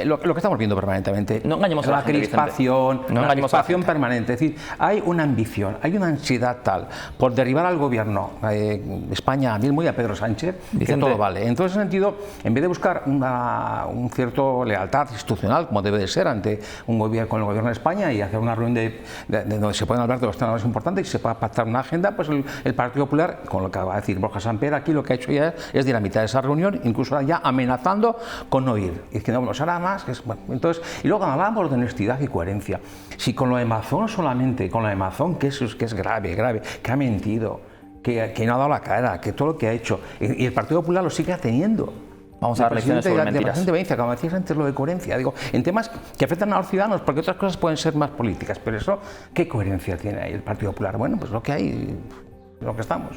lo que estamos viendo permanentemente. No engañemos a la gente, crispación, la crispación permanente. Es decir, hay una ambición, hay una ansiedad tal por derribar al Gobierno España mismo y a Pedro Sánchez, Vicente, que todo vale. Entonces, en ese sentido, en vez de buscar un cierto lealtad institucional, como debe de ser ante un gobierno con el Gobierno de España, y hacer una reunión de donde se pueden hablar de los temas importantes y se pueda pactar una agenda, pues el Partido Popular, con lo que va a decir Borja Semper, aquí lo que ha hecho ya es dinamitar esa reunión, incluso ya amenazando con no ir. Y diciendo, bueno, será más. Bueno, entonces, y luego hablábamos de honestidad y coherencia. Si con lo de Mazón solamente, con lo de Mazón, que es grave, que ha mentido, que no ha dado la cara, que todo lo que ha hecho, y el Partido Popular lo sigue teniendo. Vamos a dar lecciones sobre mentiras. Como decías antes, lo de coherencia, digo, en temas que afectan a los ciudadanos, porque otras cosas pueden ser más políticas, pero eso, ¿qué coherencia tiene ahí el Partido Popular? Bueno, pues lo que hay, lo que estamos.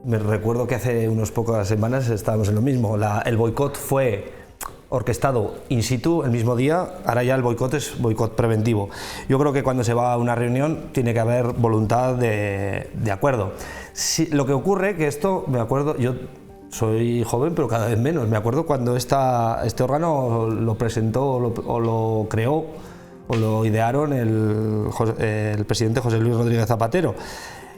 Me recuerdo que hace unas pocas semanas estábamos en lo mismo. El boicot fue orquestado in situ el mismo día, ahora ya el boicot es boicot preventivo. Yo creo que cuando se va a una reunión tiene que haber voluntad de acuerdo. Si, lo que ocurre que esto, me acuerdo, yo soy joven pero cada vez menos, me acuerdo cuando este órgano lo presentó o lo creó o lo idearon el presidente José Luis Rodríguez Zapatero,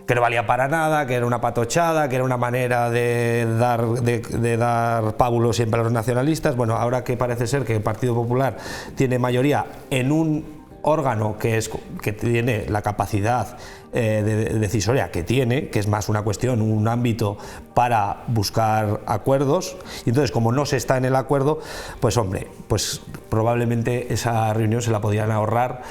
que no valía para nada, que era una patochada, que era una manera de dar pábulo siempre a los nacionalistas. Bueno, ahora que parece ser que el Partido Popular tiene mayoría en un órgano que tiene la capacidad decisoria que tiene, que es más una cuestión, un ámbito para buscar acuerdos, y entonces como no se está en el acuerdo, pues hombre, pues probablemente esa reunión se la podían ahorrar.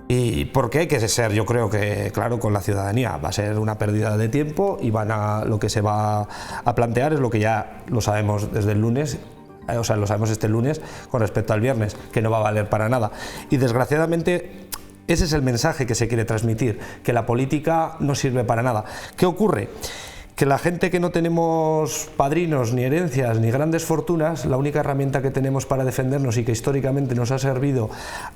Y porque hay que ser, yo creo que claro, con la ciudadanía va a ser una pérdida de tiempo y lo que se va a plantear es lo que ya lo sabemos desde el lunes, o sea, lo sabemos este lunes con respecto al viernes, que no va a valer para nada. Y desgraciadamente ese es el mensaje que se quiere transmitir, que la política no sirve para nada. ¿Qué ocurre? Que la gente que no tenemos padrinos, ni herencias, ni grandes fortunas, la única herramienta que tenemos para defendernos y que históricamente nos ha servido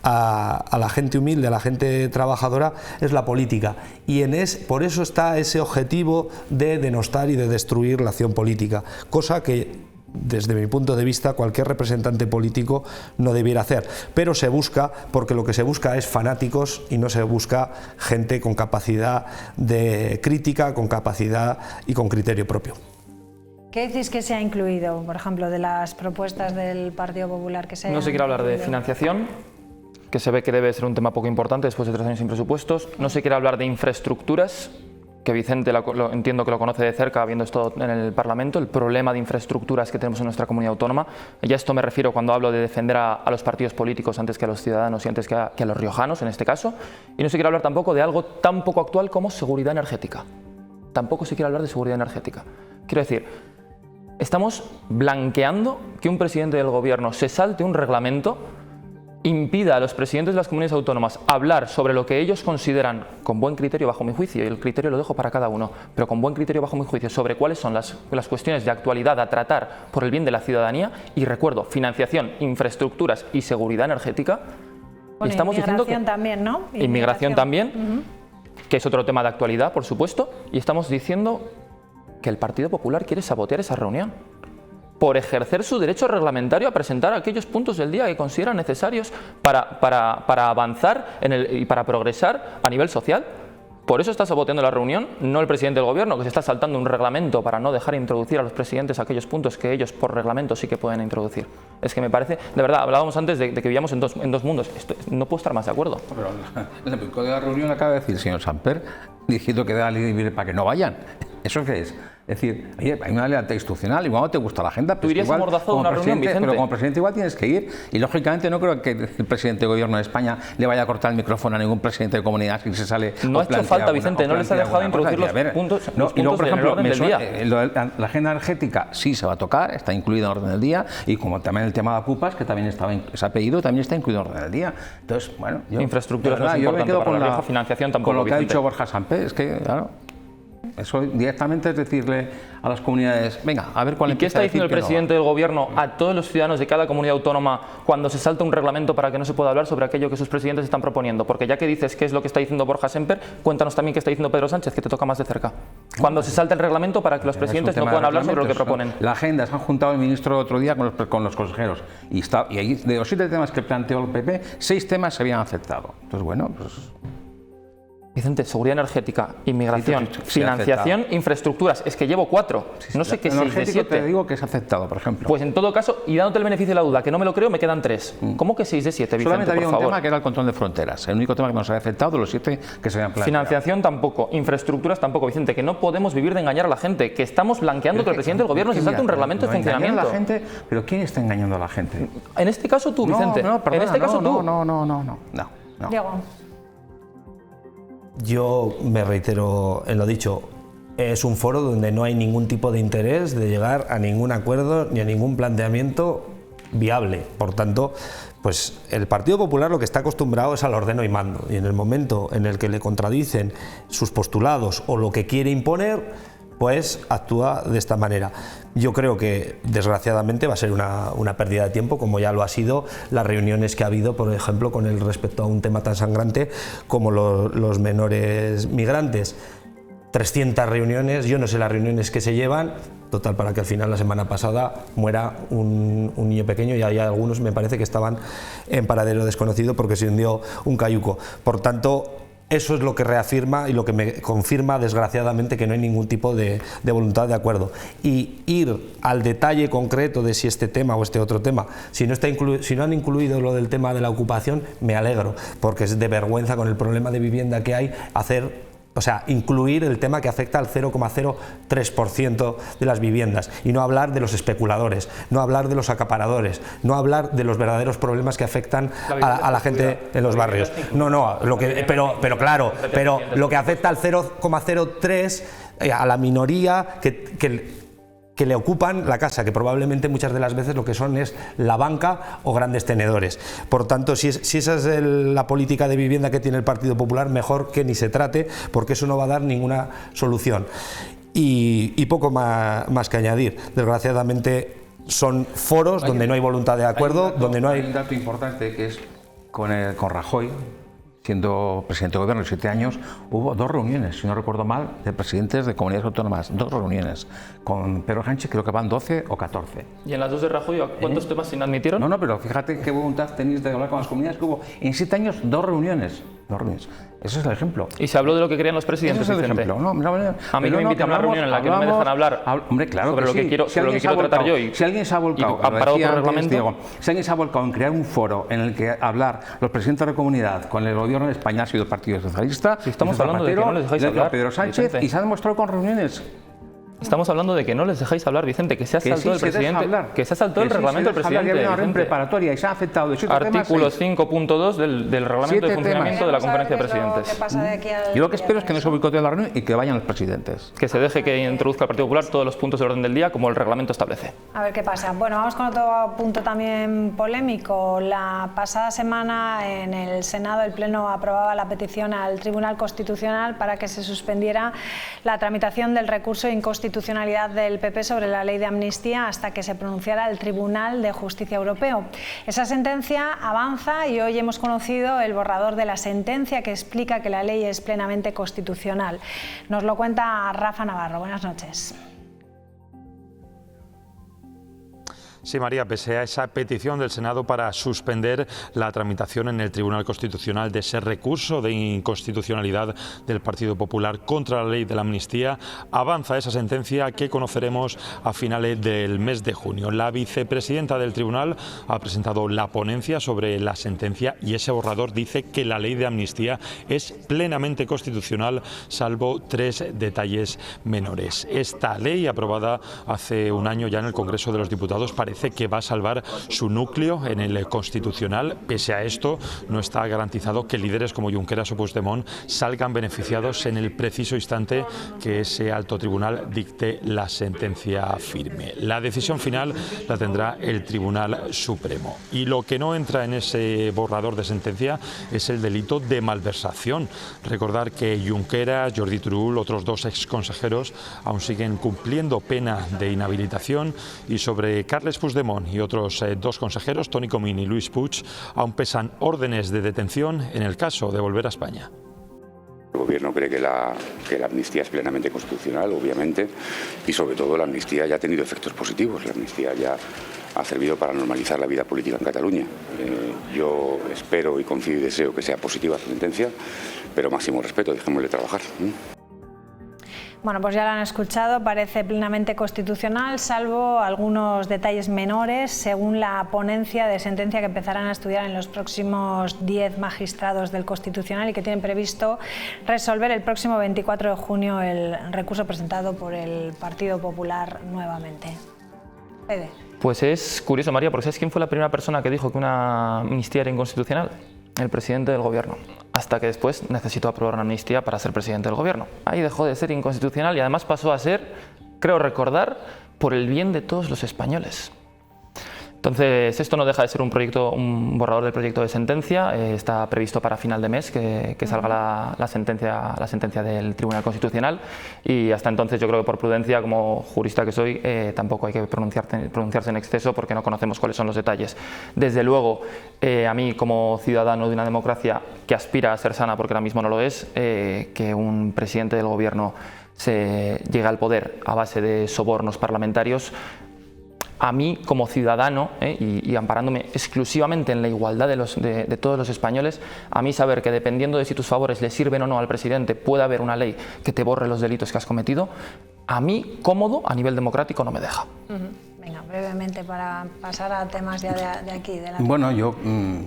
a la gente humilde, a la gente trabajadora, es la política. Y por eso está ese objetivo de denostar y de destruir la acción política, cosa que desde mi punto de vista cualquier representante político no debiera hacer, pero se busca, porque lo que se busca es fanáticos y no se busca gente con capacidad de crítica, con capacidad y con criterio propio. ¿Qué decís que se ha incluido, por ejemplo, de las propuestas del Partido Popular que se No se quiere hablar de financiación, que se ve que debe ser un tema poco importante después de 3 años sin presupuestos. No se quiere hablar de infraestructuras, que Vicente entiendo que lo conoce de cerca, habiendo estado en el Parlamento, el problema de infraestructuras que tenemos en nuestra comunidad autónoma. Y a esto me refiero cuando hablo de defender a los partidos políticos antes que a los ciudadanos y antes que a los riojanos, en este caso. Y no se quiere hablar tampoco de algo tan poco actual como seguridad energética. Tampoco se quiere hablar de seguridad energética. Quiero decir, estamos blanqueando que un presidente del gobierno se salte un reglamento, impida a los presidentes de las comunidades autónomas hablar sobre lo que ellos consideran, con buen criterio bajo mi juicio, y el criterio lo dejo para cada uno, pero con buen criterio bajo mi juicio, sobre cuáles son las cuestiones de actualidad a tratar por el bien de la ciudadanía. Y recuerdo, financiación, infraestructuras y seguridad energética. Bueno, estamos diciendo que también, ¿no? Inmigración también, que es otro tema de actualidad, por supuesto, y estamos diciendo que el Partido Popular quiere sabotear esa reunión por ejercer su derecho reglamentario a presentar aquellos puntos del día que consideran necesarios para avanzar y para progresar a nivel social. Por eso está saboteando la reunión, no el presidente del gobierno, que se está saltando un reglamento para no dejar introducir a los presidentes aquellos puntos que ellos por reglamento sí que pueden introducir. Es que me parece, de verdad, hablábamos antes de que vivíamos en dos mundos. No puedo estar más de acuerdo. Pero el pico de la reunión acaba de decir el señor Samper, diciendo que da libre para que no vayan. ¿Eso qué es? Es decir, oye, hay una lealtad institucional, igual no te gusta la agenda, ¿Tú irías a Mordazo a una reunión, Vicente? Pero como presidente igual tienes que ir, y lógicamente no creo que el presidente de gobierno de España le vaya a cortar el micrófono a ningún presidente de comunidad si se sale. No ha hecho falta, Vicente, no les ha dejado introducir los puntos y luego, por ejemplo, del día. La agenda energética sí se va a tocar, está incluida en el orden del día, y como también el tema de APUPAS, que también estaba ese apellido, también está incluido en el orden del día. Entonces, bueno, infraestructuras no es importante para la Rioja, financiación tampoco, con lo que Vicente. ha dicho Borja Samper, es que, claro, eso directamente es decirle a las comunidades, venga, a ver cuál ¿Y qué está diciendo el presidente del gobierno a todos los ciudadanos de cada comunidad autónoma cuando se salta un reglamento para que no se pueda hablar sobre aquello que sus presidentes están proponiendo? Porque ya que dices qué es lo que está diciendo Borja Semper, cuéntanos también qué está diciendo Pedro Sánchez, que te toca más de cerca. Cuando se salta el reglamento para que los presidentes no puedan hablar sobre lo que proponen. La agenda, se han juntado el ministro el otro día con los consejeros y ahí, de los 7 temas que planteó el PP, 6 temas se habían aceptado. Entonces, bueno, pues... Vicente, seguridad energética, inmigración, financiación, infraestructuras. Es que llevo 4. No sé qué 6 de 7. Te digo que es aceptado, por ejemplo. Pues en todo caso, y dándote el beneficio de la duda, que no me lo creo, me quedan 3. ¿Cómo que 6 de 7, Vicente, solamente había por favor? Un tema que era el control de fronteras. El único tema que nos había aceptado de los 7 que se habían planteado. Financiación tampoco, infraestructuras tampoco, Vicente, que no podemos vivir de engañar a la gente, que estamos blanqueando que el presidente del gobierno se salta un reglamento de funcionamiento. A la gente, pero ¿quién está engañando a la gente? En este caso tú, Vicente. No, perdona, en este caso tú. No. Diego. Yo me reitero en lo dicho, es un foro donde no hay ningún tipo de interés de llegar a ningún acuerdo ni a ningún planteamiento viable. Por tanto, pues el Partido Popular lo que está acostumbrado es al ordeno y mando, y en el momento en el que le contradicen sus postulados o lo que quiere imponer, pues actúa de esta manera. Yo creo que desgraciadamente va a ser una pérdida de tiempo, como ya lo ha sido las reuniones que ha habido, por ejemplo, con el respecto a un tema tan sangrante como los menores migrantes. 300 reuniones, yo no sé las reuniones que se llevan, total, para que al final la semana pasada muera un niño pequeño, y hay algunos, me parece, que estaban en paradero desconocido porque se hundió un cayuco. Por tanto, eso es lo que reafirma y lo que me confirma, desgraciadamente, que no hay ningún tipo de voluntad de acuerdo. Y ir al detalle concreto de si este tema o este otro tema, si no han incluido lo del tema de la ocupación, me alegro, porque es de vergüenza, con el problema de vivienda que hay, incluir el tema que afecta al 0,03% de las viviendas, y no hablar de los especuladores, no hablar de los acaparadores, no hablar de los verdaderos problemas que afectan a la gente en los barrios. Pero lo que afecta al 0,03% a la minoría que le ocupan la casa, que probablemente muchas de las veces lo que son es la banca o grandes tenedores. Por tanto, si esa es la política de vivienda que tiene el Partido Popular, mejor que ni se trate, porque eso no va a dar ninguna solución. Y poco más que añadir. Desgraciadamente son foros donde no hay voluntad de acuerdo, donde no hay... Hay un dato importante, que es con Rajoy, siendo presidente de gobierno de 7 años, hubo 2 reuniones, si no recuerdo mal, de presidentes de comunidades autónomas, 2 reuniones. Con Pedro Sánchez creo que van 12 o 14. ¿Y en las 2 de Rajoy cuántos temas se admitieron? No, pero fíjate qué voluntad tenéis de hablar con las comunidades, que hubo en 7 años 2 reuniones. Ese es el ejemplo. ¿Y se habló de lo que querían los presidentes? Ese es el ejemplo. A mí me invitan a una reunión en la que no me dejan hablar sobre lo que quiero tratar yo. Si alguien se ha volcado, si alguien se ha volcado en crear un foro en el que hablar los presidentes de comunidad con el gobierno de España, ha sido el Partido Socialista. Si estamos hablando de que no les dejáis hablar, Pedro Sánchez, Vicente. Y se ha demostrado con reuniones. Estamos hablando de que no les dejáis hablar, Vicente, que se ha saltado el presidente, que se ha saltado el reglamento del presidente. Que había una preparatoria y se ha afectado de 7 Artículo 5.2 del reglamento de funcionamiento de la conferencia de presidentes. Yo lo que espero es que no se boicotee la reunión y que vayan los presidentes. Que se deje que introduzca el Partido Popular todos los puntos de orden del día como el reglamento establece. A ver qué pasa. Bueno, vamos con otro punto también polémico. La pasada semana en el Senado el Pleno aprobaba la petición al Tribunal Constitucional para que se suspendiera la tramitación del recurso de inconstitucionalidad del PP sobre la ley de amnistía hasta que se pronunciara el Tribunal de Justicia Europeo. Esa sentencia avanza y hoy hemos conocido el borrador de la sentencia que explica que la ley es plenamente constitucional. Nos lo cuenta Rafa Navarro. Buenas noches. Sí, María, pese a esa petición del Senado para suspender la tramitación en el Tribunal Constitucional de ese recurso de inconstitucionalidad del Partido Popular contra la ley de la amnistía, avanza esa sentencia que conoceremos a finales del mes de junio. La vicepresidenta del Tribunal ha presentado la ponencia sobre la sentencia y ese borrador dice que la ley de amnistía es plenamente constitucional, salvo 3 detalles menores. Esta ley, aprobada hace un año ya en el Congreso de los Diputados, parece que va a salvar su núcleo en el Constitucional. Pese a esto, no está garantizado que líderes como Junqueras o Puigdemont salgan beneficiados en el preciso instante que ese alto tribunal dicte la sentencia firme. La decisión final la tendrá el Tribunal Supremo. Y lo que no entra en ese borrador de sentencia es el delito de malversación. Recordar que Junqueras, Jordi Turull, otros 2 exconsejeros aún siguen cumpliendo pena de inhabilitación, y sobre Carles Puigdemont y otros 2 consejeros, Toni Comín y Luis Puig, aún pesan órdenes de detención en el caso de volver a España. El Gobierno cree que la amnistía es plenamente constitucional, obviamente, y sobre todo la amnistía ya ha tenido efectos positivos. La amnistía ya ha servido para normalizar la vida política en Cataluña. Yo espero y confío y deseo que sea positiva su sentencia, pero máximo respeto, dejémosle trabajar. Bueno, pues ya lo han escuchado, parece plenamente constitucional, salvo algunos detalles menores, según la ponencia de sentencia que empezarán a estudiar en los próximos 10 magistrados del Constitucional y que tienen previsto resolver el próximo 24 de junio el recurso presentado por el Partido Popular nuevamente. Fede. Pues es curioso, María, porque ¿sabes quién fue la primera persona que dijo que una amnistía era inconstitucional? El presidente del gobierno, hasta que después necesitó aprobar una amnistía para ser presidente del gobierno. Ahí dejó de ser inconstitucional y además pasó a ser, creo recordar, por el bien de todos los españoles. Entonces, esto no deja de ser un borrador del proyecto de sentencia. Está previsto para final de mes que salga la sentencia del Tribunal Constitucional, y hasta entonces yo creo que por prudencia, como jurista que soy, tampoco hay que pronunciarse en exceso porque no conocemos cuáles son los detalles. Desde luego, a mí como ciudadano de una democracia que aspira a ser sana, porque ahora mismo no lo es, que un presidente del gobierno se llega al poder a base de sobornos parlamentarios, a mí como ciudadano, y amparándome exclusivamente en la igualdad de todos los españoles, a mí saber que dependiendo de si tus favores le sirven o no al presidente puede haber una ley que te borre los delitos que has cometido, a mí cómodo a nivel democrático no me deja. Venga, brevemente para pasar a temas ya de aquí. Bueno, yo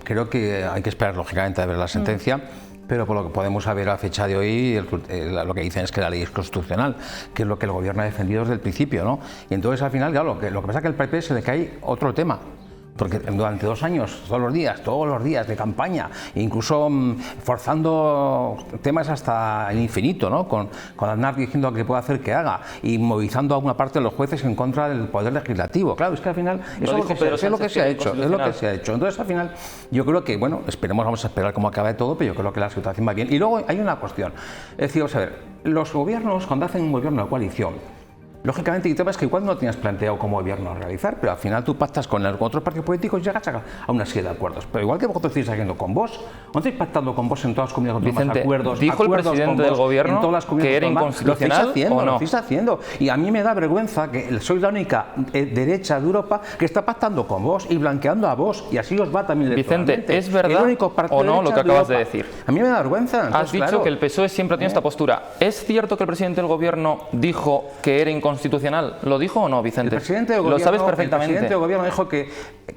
creo que hay que esperar lógicamente a ver la sentencia. Pero por lo que podemos saber a fecha de hoy, lo que dicen es que la ley es constitucional, que es lo que el gobierno ha defendido desde el principio, ¿no? Y entonces al final, claro, lo que pasa es que al PP se le cae otro tema. Porque durante 2 años, todos los días de campaña, incluso forzando temas hasta el infinito, ¿no? Con Aznar diciendo que puede hacer que haga, y movilizando a una parte de los jueces en contra del poder legislativo. Claro, es que al final eso es lo que se ha hecho, Entonces al final yo creo que, bueno, vamos a esperar cómo acaba todo, pero yo creo que la situación va bien. Y luego hay una cuestión, es decir, vamos a ver, los gobiernos, cuando hacen un gobierno de coalición, lógicamente, el tema es que igual no tienes planteado como gobierno realizar, pero al final tú pactas con otros partidos políticos y llegas a una serie de acuerdos. Pero igual que vosotros estáis haciendo con Vox, ¿no estáis pactando con Vox en todas las comunidades autónomas acuerdos? ¿Dijo el presidente del gobierno que era inconstitucional o no? Lo estáis haciendo. Y a mí me da vergüenza que sois la única derecha de Europa que está pactando con Vox y blanqueando a Vox, y así os va también electoralmente. Vicente, ¿es verdad o no lo que acabas de decir? A mí me da vergüenza. Has dicho que el PSOE siempre tiene esta postura. ¿Es cierto que el presidente del gobierno dijo que era inconstitucional? ¿Lo dijo o no, Vicente? El presidente del gobierno, lo sabes perfectamente. El presidente del gobierno dijo que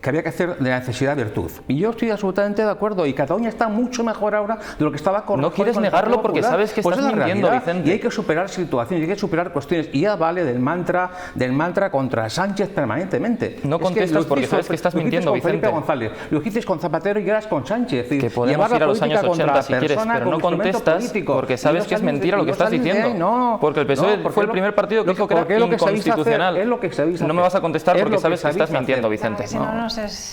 había que hacer de la necesidad virtud. Y yo estoy absolutamente de acuerdo. Y Cataluña está mucho mejor ahora de lo que estaba con. No quieres negarlo porque sabes que estás mintiendo, Vicente. Y hay que superar situaciones, hay que superar cuestiones. Y ya vale del mantra contra Sánchez permanentemente. No contestas porque sabes que estás mintiendo, Vicente. Felipe González, lo hiciste con Zapatero y ahora con Sánchez. Que podemos ir a los años 80 si quieres, pero no contestas porque sabes que es mentira lo que estás diciendo. Porque el PSOE fue el primer partido que dijo que era inconstitucional. No me vas a contestar porque sabes que estás mintiendo, Vicente.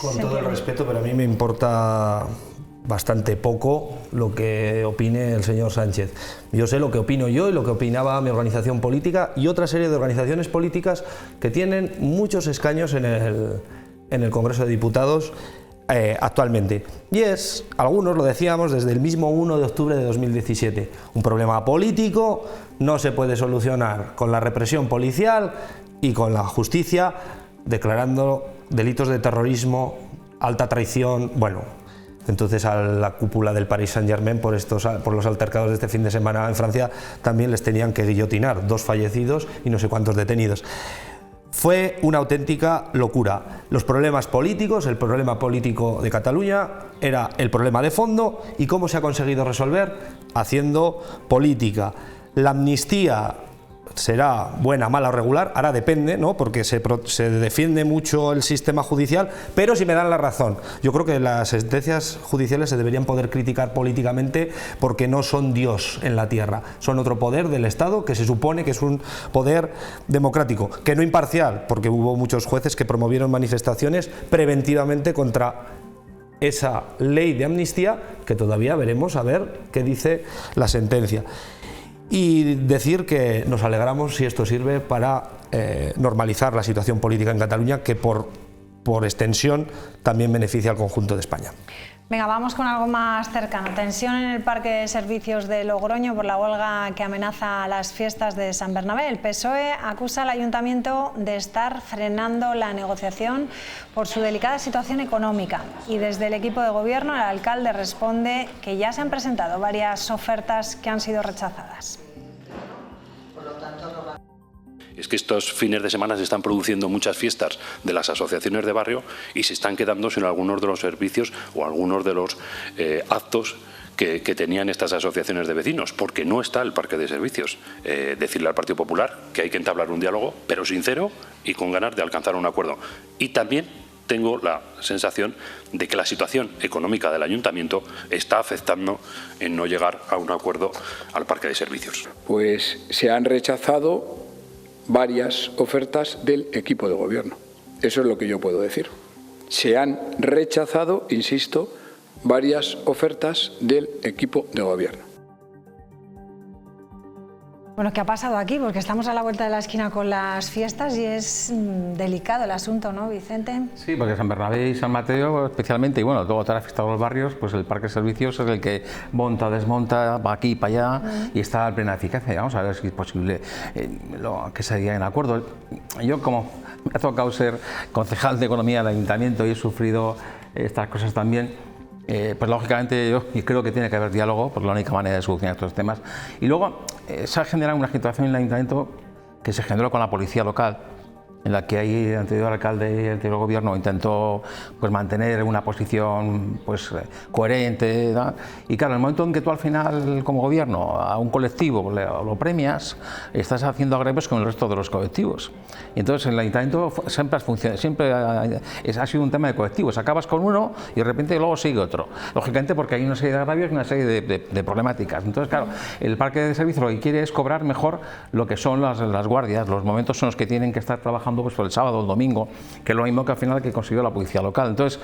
Con todo el respeto, pero a mí me importa bastante poco lo que opine el señor Sánchez. Yo sé lo que opino yo y lo que opinaba mi organización política y otra serie de organizaciones políticas que tienen muchos escaños en el Congreso de Diputados actualmente. Y es, algunos lo decíamos desde el mismo 1 de octubre de 2017, un problema político no se puede solucionar con la represión policial y con la justicia declarando delitos de terrorismo, alta traición, bueno, entonces a la cúpula del Paris Saint-Germain por los altercados de este fin de semana en Francia también les tenían que guillotinar, 2 fallecidos y no sé cuántos detenidos. Fue una auténtica locura. Los problemas políticos, el problema político de Cataluña era el problema de fondo, y cómo se ha conseguido resolver haciendo política. La amnistía será buena, mala o regular, ahora depende, ¿no? Porque se defiende mucho el sistema judicial, pero si me dan la razón, yo creo que las sentencias judiciales se deberían poder criticar políticamente porque no son Dios en la tierra, son otro poder del Estado que se supone que es un poder democrático, que no imparcial, porque hubo muchos jueces que promovieron manifestaciones preventivamente contra esa ley de amnistía, que todavía veremos a ver qué dice la sentencia. Y decir que nos alegramos si esto sirve para normalizar la situación política en Cataluña, que por extensión también beneficia al conjunto de España. Venga, vamos con algo más cercano. Tensión en el Parque de Servicios de Logroño por la huelga que amenaza las fiestas de San Bernabé. El PSOE acusa al Ayuntamiento de estar frenando la negociación por su delicada situación económica. Y desde el equipo de gobierno, el alcalde responde que ya se han presentado varias ofertas que han sido rechazadas. Es que estos fines de semana se están produciendo muchas fiestas de las asociaciones de barrio y se están quedando sin algunos de los servicios o algunos de los actos que tenían estas asociaciones de vecinos, porque no está el parque de servicios. Decirle al Partido Popular que hay que entablar un diálogo, pero sincero y con ganas de alcanzar un acuerdo. Y también tengo la sensación de que la situación económica del Ayuntamiento está afectando en no llegar a un acuerdo al parque de servicios. Pues se han rechazado varias ofertas del equipo de gobierno. Eso es lo que yo puedo decir. se han rechazado, insisto, varias ofertas del equipo de gobierno. Bueno, ¿qué ha pasado aquí? Porque estamos a la vuelta de la esquina con las fiestas y es delicado el asunto, ¿no, Vicente? Sí, porque San Bernabé y San Mateo especialmente, y bueno, luego toda la fiesta de los barrios, pues el parque de servicios es el que monta, desmonta, va aquí, para allá y está a plena eficacia. Vamos a ver si es posible que se diga en acuerdo. Yo, como me ha tocado ser concejal de Economía del Ayuntamiento y he sufrido estas cosas también, pues lógicamente yo creo que tiene que haber diálogo, porque es la única manera de solucionar estos temas. Y luego se ha generado una situación en el Ayuntamiento que se generó con la policía local, en la que ahí el anterior alcalde y el anterior gobierno intentó pues mantener una posición pues coherente, ¿no? Y claro, en el momento en que tú al final como gobierno a un colectivo lo premias, estás haciendo agravios con el resto de los colectivos. Y entonces en el Ayuntamiento siempre ha sido un tema de colectivos, acabas con uno y de repente luego sigue otro, lógicamente porque hay una serie de agravios y una serie de problemáticas. Entonces claro, el parque de servicios lo que quiere es cobrar mejor lo que son las guardias, los momentos son los que tienen que estar trabajando pues por el sábado o el domingo, que es lo mismo que al final que consiguió la policía local. Entonces,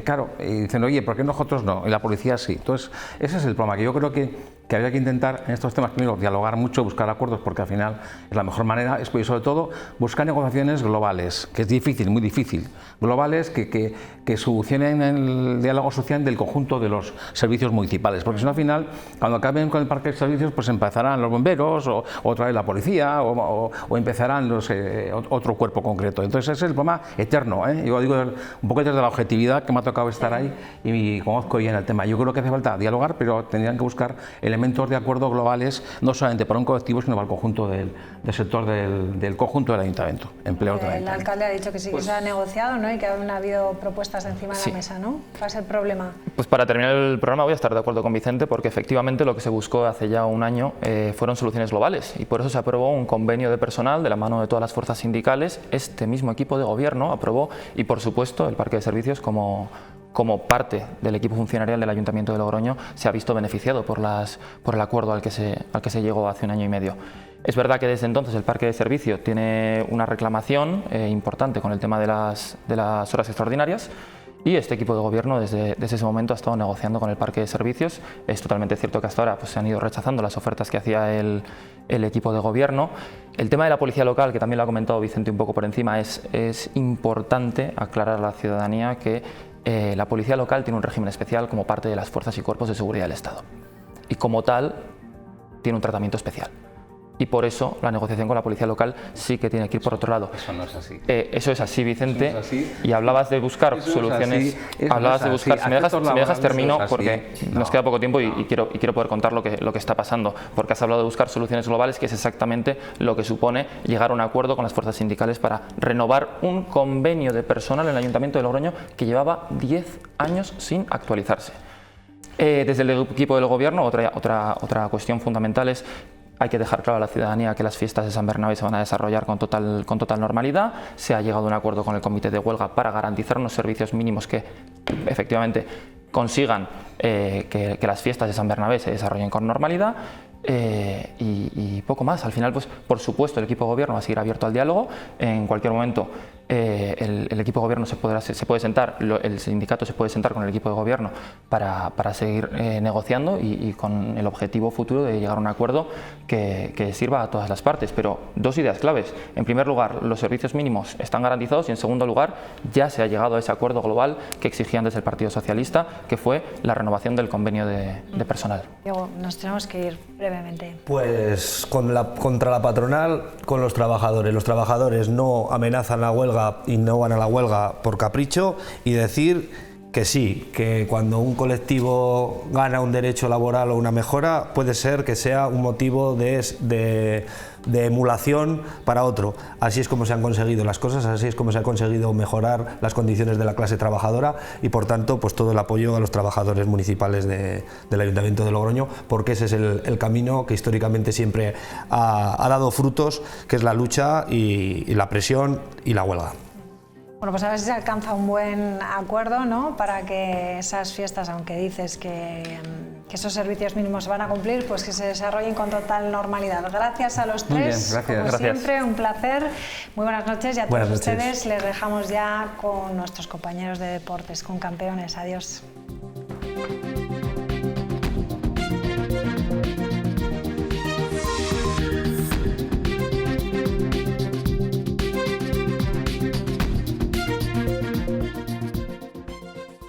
claro, y dicen, oye, ¿por qué nosotros no? Y la policía sí. Entonces, ese es el problema, que yo creo que habría que intentar en estos temas primero dialogar mucho, buscar acuerdos, porque al final es la mejor manera, y sobre todo buscar negociaciones globales, que es difícil, muy difícil, globales que solucionen el diálogo social del conjunto de los servicios municipales, porque si no al final, cuando acaben con el parque de servicios, pues empezarán los bomberos, o otra vez la policía, o empezarán otro cuerpo concreto. Entonces ese es el problema eterno, ¿eh? Yo digo un poco desde la objetividad que me ha tocado estar ahí y conozco bien el tema. Yo creo que hace falta dialogar, pero tendrían que buscar elementos de acuerdo globales, no solamente para un colectivo, sino para el conjunto del sector del conjunto del ayuntamiento, empleados del ayuntamiento. El alcalde ha dicho que sí que se ha negociado, ¿no? Y que han habido propuestas encima de la mesa, ¿no? ¿Cuál es el problema? Pues para terminar el programa voy a estar de acuerdo con Vicente, porque efectivamente lo que se buscó hace ya un año fueron soluciones globales, y por eso se aprobó un convenio de personal de la mano de todas las fuerzas sindicales. Este mismo equipo de gobierno aprobó, y por supuesto el parque de servicios como parte del equipo funcionarial del Ayuntamiento de Logroño se ha visto beneficiado por el acuerdo al que se llegó hace un año y medio. Es verdad que desde entonces el parque de servicio tiene una reclamación importante con el tema de las horas extraordinarias, y este equipo de gobierno desde ese momento ha estado negociando con el parque de servicios. Es totalmente cierto que hasta ahora pues, se han ido rechazando las ofertas que hacía el equipo de gobierno. El tema de la policía local, que también lo ha comentado Vicente un poco por encima, es importante aclarar a la ciudadanía que la policía local tiene un régimen especial como parte de las fuerzas y cuerpos de seguridad del Estado, y como tal tiene un tratamiento especial. Y por eso la negociación con la policía local sí que tiene que ir por otro lado. Eso no es así. Eso es así, Vicente. Eso es así. Y hablabas de buscar soluciones. Hablabas de buscar. Si me dejas termino, porque nos queda poco tiempo y quiero poder contar lo que está pasando. Porque has hablado de buscar soluciones globales, que es exactamente lo que supone llegar a un acuerdo con las fuerzas sindicales para renovar un convenio de personal en el Ayuntamiento de Logroño que llevaba 10 años sin actualizarse. Desde el equipo del Gobierno, otra cuestión fundamental es: hay que dejar claro a la ciudadanía que las fiestas de San Bernabé se van a desarrollar con total normalidad. Se ha llegado a un acuerdo con el comité de huelga para garantizar unos servicios mínimos que efectivamente consigan que las fiestas de San Bernabé se desarrollen con normalidad. Y poco más. Al final, pues, por supuesto, el equipo de gobierno va a seguir abierto al diálogo. En cualquier momento el equipo de gobierno se puede sentar, el sindicato se puede sentar con el equipo de gobierno para seguir negociando y con el objetivo futuro de llegar a un acuerdo que sirva a todas las partes. Pero dos ideas claves: en primer lugar, los servicios mínimos están garantizados, y en segundo lugar, ya se ha llegado a ese acuerdo global que exigían desde el Partido Socialista, que fue la renovación del convenio de personal. Diego, nos tenemos que ir brevemente. Pues contra la patronal, con los trabajadores. Los trabajadores no amenazan la huelga y no van a la huelga por capricho, y decir que sí, que cuando un colectivo gana un derecho laboral o una mejora, puede ser que sea un motivo de emulación para otro. Así es como se han conseguido las cosas, así es como se ha conseguido mejorar las condiciones de la clase trabajadora, y por tanto pues todo el apoyo a los trabajadores municipales del Ayuntamiento de Logroño, porque ese es el camino que históricamente siempre ha dado frutos, que es la lucha y la presión y la huelga. Bueno, pues a ver si se alcanza un buen acuerdo, ¿no? Para que esas fiestas, aunque dices que que esos servicios mínimos se van a cumplir, pues que se desarrollen con total normalidad. Gracias a los tres, como siempre, un placer. Muy buenas noches y a todos ustedes les dejamos ya con nuestros compañeros de deportes, con Campeones. Adiós.